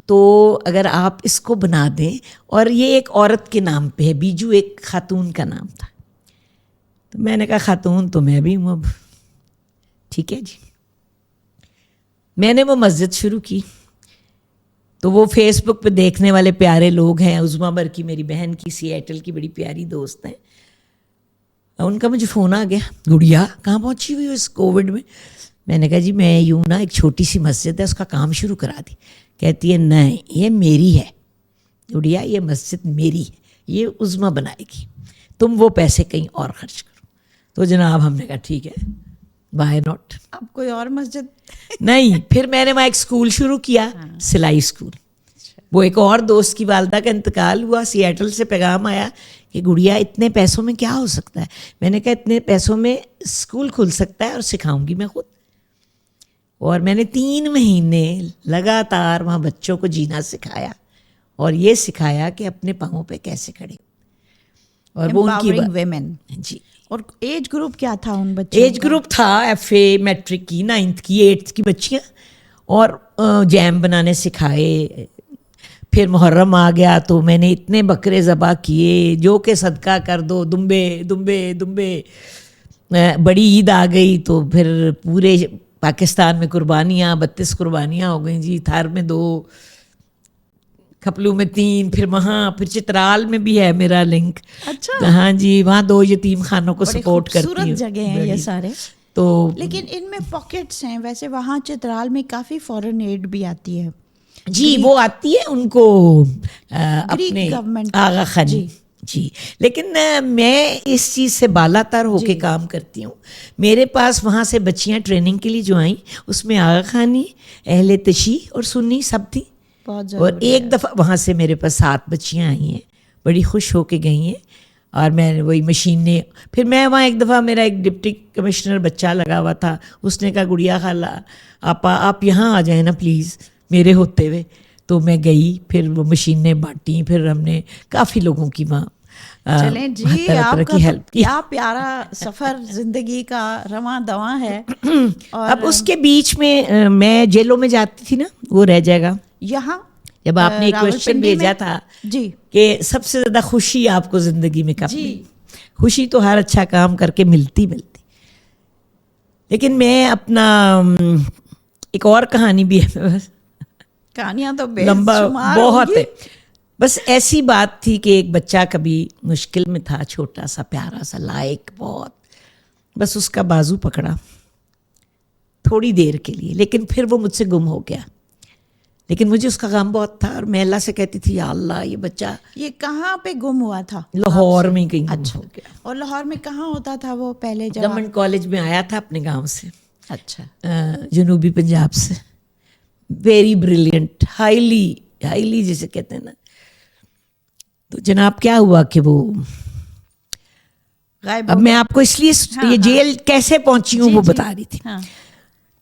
تو اگر آپ اس کو بنا دیں, اور یہ ایک عورت کے نام پہ ہے, بیجو ایک خاتون کا نام تھا. تو میں نے کہا خاتون تو میں بھی ہوں اب, ٹھیک ہے جی. میں نے وہ مسجد شروع کی. تو وہ فیس بک پہ دیکھنے والے پیارے لوگ ہیں, عظمیٰ برکی میری بہن کی سیئٹل کی بڑی پیاری دوست ہیں, ان کا مجھے فون آ گیا, گڑیا کہاں پہنچی ہوئی ہو اس کووڈ میں. میں نے کہا جی میں یوں نا ایک چھوٹی سی مسجد ہے اس کا کام شروع کرا دی. کہتی ہے نہیں یہ میری ہے گڑیا, یہ مسجد میری ہے, یہ عظمیٰ بنائے گی, تم وہ پیسے کہیں اور خرچ کرو. تو جناب ہم نے کہا ٹھیک ہے, وائی ناٹ. اب کوئی اور مسجد نہیں. پھر میں نے وہاں ایک اسکول شروع کیا, سلائی اسکول. وہ ایک اور دوست کی والدہ کا انتقال ہوا, سیئٹل سے پیغام آیا کہ گڑیا اتنے پیسوں میں کیا ہو سکتا ہے. میں نے کہا اتنے پیسوں میں اسکول کھل سکتا ہے, اور سکھاؤں گی میں خود. اور میں نے 3 مہینے لگاتار وہاں بچوں کو جینا سکھایا, اور یہ سکھایا کہ اپنے پاؤں پہ کیسے کھڑے. اور وہ ان کی ویمن. جی. اور ایج گروپ کیا تھا ان بچوں؟ ایج گروپ تھا FA میٹرک کی, 9th کی, 8th کی بچیاں, اور جیم بنانے سکھائے. پھر محرم آ گیا تو میں نے اتنے بکرے ذبح کیے جو کہ صدقہ کر دو, دمبے دمبے دمبے. بڑی عید آ گئی تو پھر پورے پاکستان میں قربانیاں, 32 قربانیاں ہو گئیں جی. تھار میں 2, کھپلو میں 3, پھر وہاں, پھر چترال میں بھی ہے میرا لنک. اچھا, ہاں جی, وہاں 2 یتیم خانوں کو سپورٹ کرتی ہوں. خوبصورت جگہ ہیں یہ سارے. تو لیکن ان میں پاکٹس ہیں ویسے. وہاں چترال میں کافی فورن ایڈ بھی آتی ہے. جی وہ آتی ہے ان کو اپنے گورنمنٹ آغا خانی. جی لیکن میں اس چیز سے بالا تر ہو کے کام کرتی ہوں. میرے پاس وہاں سے بچیاں ٹریننگ کے لیے جو آئیں اس میں آغا خانی، اہل تشیع اور سنی سب تھیں. بہت اور ایک دفعہ وہاں سے میرے پاس 7 بچیاں آئی ہیں، بڑی خوش ہو کے گئی ہیں. اور میں وہی مشین نے پھر میں وہاں ایک دفعہ میرا ایک ڈپٹی کمشنر بچہ لگا ہوا تھا، اس نے کہا گڑیا خالہ آپا آپ یہاں آ جائیں نا پلیز میرے ہوتے ہوئے. تو میں گئی، پھر وہ مشینیں بانٹیں، پھر ہم نے کافی لوگوں کی وہاں چلیں جی طرح آپ طرح کا کی تو ہیلپ کی. کیا پیارا سفر زندگی کا رواں دواں ہے. اور اب اس کے بیچ میں میں جیلوں میں جاتی تھی نا، وہ رہ جائے گا. یہاں جب آپ نے ایک کوشچن راولپنڈی بھیجا میں تھا جی کہ سب سے زیادہ خوشی آپ کو زندگی میں کب جی ملی، خوشی تو ہر اچھا کام کر کے ملتی، لیکن میں اپنا ایک اور کہانی بھی ہے، کہانیاں تو بے لمبا شمار بہت ہوگی. ہے. بس ایسی بات تھی کہ ایک بچہ کبھی مشکل میں تھا، چھوٹا سا پیارا سا لائق بہت، بس اس کا بازو پکڑا تھوڑی دیر کے لیے، لیکن پھر وہ مجھ سے گم ہو گیا. لیکن مجھے اس کا غم بہت تھا اور میں اللہ سے کہتی تھی یا اللہ یہ بچہ یہ کہاں پہ گم ہوا تھا؟ لاہور میں کہیں گم اچھا، ہو گیا. اور لاہور میں کہاں ہوتا تھا وہ پہلے جب گورنمنٹ کالج میں آیا تھا اپنے گاؤں سے، اچھا جنوبی پنجاب سے. ویری بریلینٹ، ہائیلی جسے کہتے ہیں نا. تو جناب کیا ہوا کہ وہ غائب اب ہو میں گیا. آپ کو اس لیے یہ جیل کیسے پہنچی ہوں جی وہ جی بتا رہی تھی. ہاں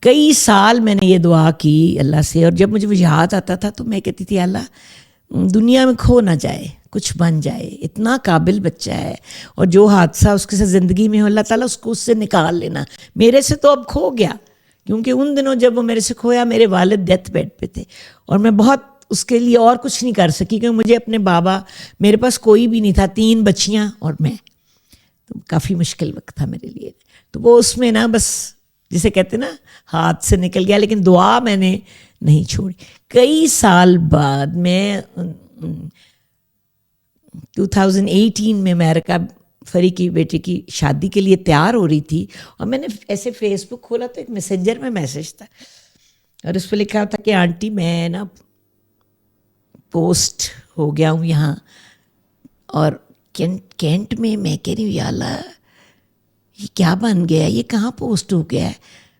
کئی سال میں نے یہ دعا کی اللہ سے، اور جب مجھے وہ یاد آتا تھا تو میں کہتی تھی اللہ دنیا میں کھو نہ جائے، کچھ بن جائے، اتنا قابل بچہ ہے، اور جو حادثہ اس کے ساتھ زندگی میں ہو اللہ تعالیٰ اس کو اس سے نکال لینا. میرے سے تو اب کھو گیا، کیونکہ ان دنوں جب وہ میرے سے کھویا میرے والد ڈیتھ بیڈ پہ تھے، اور میں بہت اس کے لیے اور کچھ نہیں کر سکی، کیونکہ مجھے اپنے بابا، میرے پاس کوئی بھی نہیں تھا، 3 بچیاں اور میں. تو کافی مشکل وقت تھا میرے لیے. تو وہ اس میں نا بس جسے کہتے نا ہاتھ سے نکل گیا، لیکن دعا میں نے نہیں چھوڑی. کئی سال بعد میں 2018 میں امریکہ فری کی بیٹی کی شادی کے لیے تیار ہو رہی تھی، اور میں نے ایسے فیس بک کھولا تو ایک میسنجر میں میسج تھا، اور اس پہ لکھا تھا کہ آنٹی میں نا پوسٹ ہو گیا ہوں یہاں، اور کینٹ میں. میں کہہ رہی ہوں یا اللہ یہ کیا بن گیا، یہ کہاں پوسٹ ہو گیا ہے.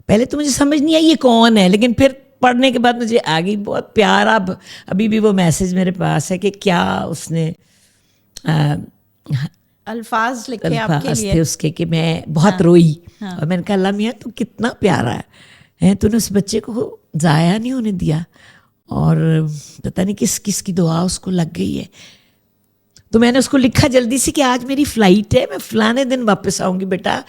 پہلے تو مجھے سمجھ نہیں آئی یہ کون ہے، لیکن پھر پڑھنے کے بعد مجھے آ گئی. بہت پیارا، ابھی بھی وہ میسج میرے پاس ہے کہ کیا اس نے الفاظ لکھے آپ کے الفاظ لیے. تھے اس کے کہ میں بہت روئی، اور میں نے کہا اللہ میاں تو کتنا پیارا ہے، تو نے اس بچے کو ضائع نہیں ہونے دیا، اور پتہ نہیں کس کس کی دعا اس کو لگ گئی ہے. تو میں نے اس کو لکھا جلدی سے کہ آج میری فلائٹ ہے، میں فلانے دن واپس آؤں گی بیٹا،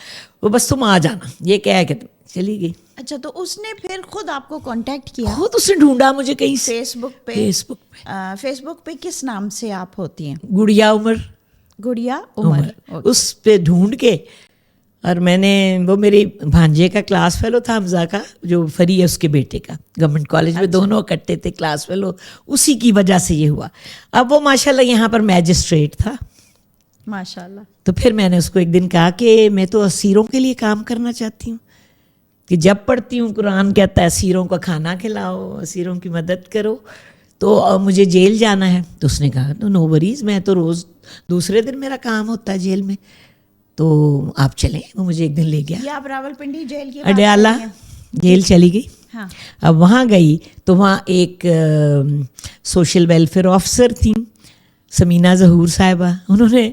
وہ بس تم آ جانا. یہ کہہ کے چلی گئی. اچھا، تو اس نے پھر خود آپ کو کانٹیکٹ کیا؟ خود اس نے ڈھونڈا مجھے کہیں سے فیس بک پہ. فیس بک پہ کس نام سے آپ ہوتی ہیں؟ گڑیا عمر. گڑیا عمر. اس پہ ڈھونڈ کے، اور میں نے وہ میری بھانجے کا کلاس فیلو تھا حمزہ کا، جو فری ہے اس کے بیٹے کا، گورنمنٹ کالج میں دونوں اکٹھے تھے کلاس فیلو، اسی کی وجہ سے یہ ہوا. اب وہ ماشاءاللہ یہاں پر میجسٹریٹ تھا. ماشاء اللہ. تو پھر میں نے اس کو ایک دن کہا کہ میں تو اسیروں کے لیے کام کرنا چاہتی ہوں، کہ جب پڑھتی ہوں قرآن کہتا ہے اسیروں کا کھانا کھلاؤ، اسیروں کی مدد کرو، تو مجھے جیل جانا ہے. تو اس نے کہا نو وریز، میں تو روز دوسرے دن میرا کام ہوتا ہے جیل میں، تو آپ چلیں. وہ مجھے ایک دن لے گیا یہ آپ راولپنڈی جیل کی بات کر اڈیالہ رہی ہیں؟ جیل چلی گئی. ہاں. اب وہاں گئی تو وہاں ایک سوشل ویلفیئر آفیسر تھیں سمینہ ظہور صاحبہ. انہوں نے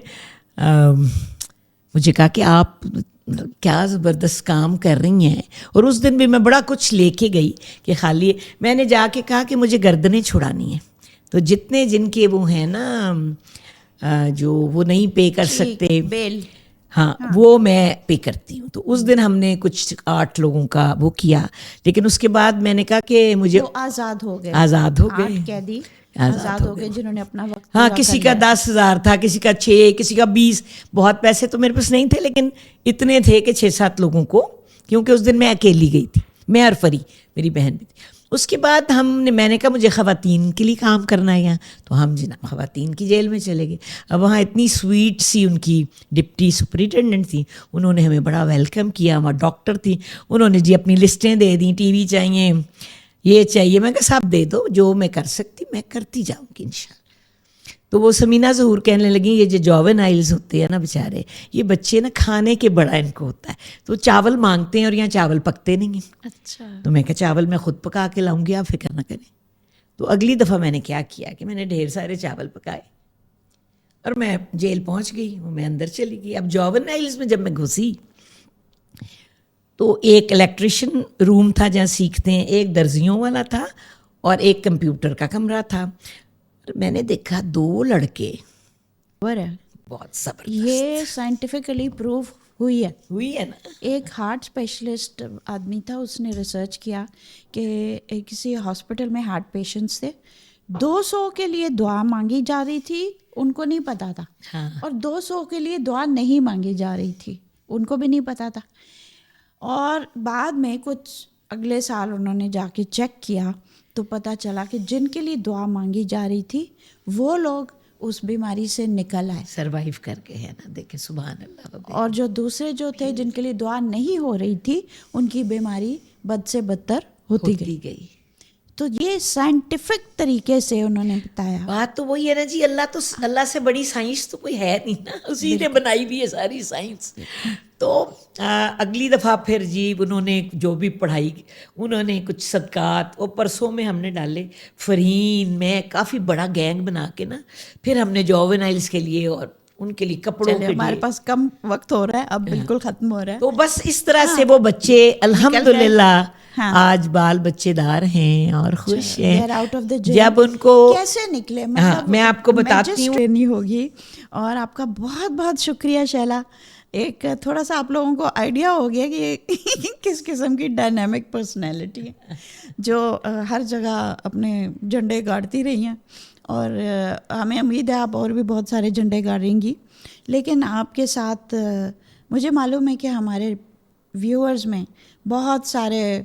مجھے کہا کہ آپ کیا زبردست کام کر رہی ہیں، اور اس دن بھی میں بڑا کچھ لے کے گئی کہ خالی میں نے جا کے کہا کہ مجھے گردنیں چھڑانی ہیں. تو جتنے جن کے وہ ہیں نا جو وہ نہیں پے کر سکتے بیل، ہاں وہ میں پے کرتی ہوں. تو اس دن ہم نے کچھ 8 لوگوں کا وہ کیا، لیکن اس کے بعد میں نے کہا کہ مجھے وہ آزاد ہو گئے. آزاد ہو گئے. 8 قیدی آزاد ہو گئے جنہوں نے اپنا وقت ہاں پورا کسی کر کا لیا. 10,000 تھا، کسی کا 6، کسی کا 20. بہت پیسے تو میرے پاس نہیں تھے، لیکن اتنے تھے کہ 6-7 لوگوں کو، کیونکہ اس دن میں اکیلی گئی تھی، میں اور فری میری بہن بھی تھی. اس کے بعد میں نے کہا مجھے خواتین کے لیے کام کرنا ہے یہاں، تو ہم جناب خواتین کی جیل میں چلے گئے. اب وہاں اتنی سویٹ سی ان کی ڈپٹی سپرنٹینڈنٹ تھی، انہوں نے ہمیں بڑا ویلکم کیا. وہاں ڈاکٹر تھی، انہوں نے جی اپنی لسٹیں دے دیں، ٹی وی چاہیے، یہ چاہیے. میں کہا سب دے دو، جو میں کر سکتی میں کرتی جاؤں گی انشاءاللہ. تو وہ سمینہ ظہور کہنے لگیں یہ جو جوون آئلز ہوتے ہیں نا بیچارے، یہ بچے نا کھانے کے بڑا ان کو ہوتا ہے، تو چاول مانگتے ہیں اور یہاں چاول پکتے نہیں ہیں. اچھا. تو میں کہا چاول میں خود پکا کے لاؤں گی، آپ فکر نہ کریں. تو اگلی دفعہ میں نے کیا کیا کہ میں نے ڈھیر سارے چاول پکائے اور میں جیل پہنچ گئی. میں اندر چلی گئی. اب جوون آئلز میں جب میں گھسی تو ایک الیکٹریشین روم تھا جہاں سیکھتے ہیں، ایک درزیوں والا تھا اور ایک کمپیوٹر کا کمرہ تھا. میں نے دیکھا 2 لڑکے بہت زبردست. یہ سائنٹیفکلی پروو ہوئی ہے نا. ایک ہارٹ اسپیشلسٹ آدمی تھا، اس نے ریسرچ کیا کہ کسی ہاسپٹل میں ہارٹ پیشنٹس تھے، 200 کے لیے دعا مانگی جا رہی تھی، ان کو نہیں پتا تھا. ہاں. اور 200 کے لیے دعا نہیں مانگی جا رہی تھی، ان کو بھی نہیں پتا تھا. اور بعد میں کچھ اگلے سال انہوں نے جا کے چیک کیا تو پتہ چلا کہ جن کے لیے دعا مانگی جا رہی تھی وہ لوگ اس بیماری سے نکل آئے، سروائیو کر کے ہے نا. دیکھیں سبحان اللہ. اور جو دوسرے جو تھے جن کے لیے دعا نہیں ہو رہی تھی ان کی بیماری بد سے بدتر ہوتی گئی. تو یہ سائنٹیفک طریقے سے انہوں نے بتایا. بات تو وہی ہے نا جی، اللہ سے بڑی سائنس تو کوئی ہے نہیں نا، اسی نے بنائی بھی ہے ساری سائنس. تو اگلی دفعہ پھر جی انہوں نے جو بھی پڑھائی، انہوں نے کچھ صدقات، وہ پرسوں میں ہم نے ڈالے فرین میں کافی بڑا گینگ بنا کے نا، پھر ہم نے جوون آئلز کے لیے اور ان کے لیے کپڑوں کے لیے. ہمارے پاس کم وقت ہو رہا ہے، اب بالکل ختم ہو رہا ہے. تو بس اس طرح سے وہ بچے الحمدللہ آج بال بچے دار ہیں اور خوش ہیں. جب ان کو کیسے نکلے، میں آپ کو بتاتی ہوں نہیں ہوگی. اور آپ کا بہت بہت شکریہ شیلا. ایک تھوڑا سا آپ لوگوں کو آئیڈیا ہو گیا کہ کس قسم کی ڈائنامک پرسنالٹی ہے جو ہر جگہ اپنے جھنڈے گاڑتی رہی ہیں، اور ہمیں امید ہے آپ اور بھی بہت سارے جھنڈے گاڑیں گی. لیکن آپ کے ساتھ مجھے معلوم ہے کہ ہمارے ویورز میں بہت سارے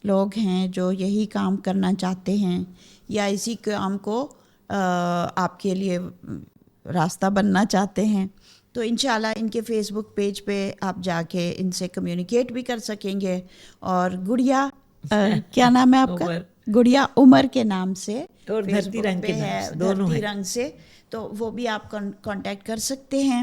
لوگ ہیں جو یہی کام کرنا چاہتے ہیں یا اسی کام کو آپ کے لیے راستہ بننا چاہتے ہیں. تو انشاءاللہ ان کے فیس بک پیج پہ آپ جا کے ان سے کمیونیکیٹ بھی کر سکیں گے. اور گڑیا کیا نام ہے آپ کا؟ گڑیا عمر کے نام سے اور فیس دھرتی بک رنگ پہ ہے، دھرتی رنگ سے، تو وہ بھی آپ کانٹیکٹ کر سکتے ہیں.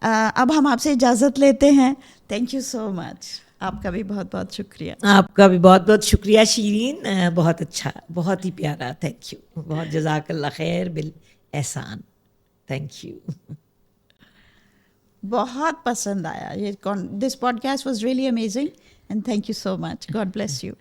اب ہم آپ سے اجازت لیتے ہیں. تھینک یو سو مچ. آپ کا بھی بہت بہت شکریہ. آپ کا بھی بہت بہت شکریہ شیرین، بہت اچھا، بہت ہی پیارا. تھینک یو، بہت جزاک اللہ خیر بالاحسان. Thank you. بہت پسند آیا یہ. This podcast was really amazing and thank you so much. God bless you.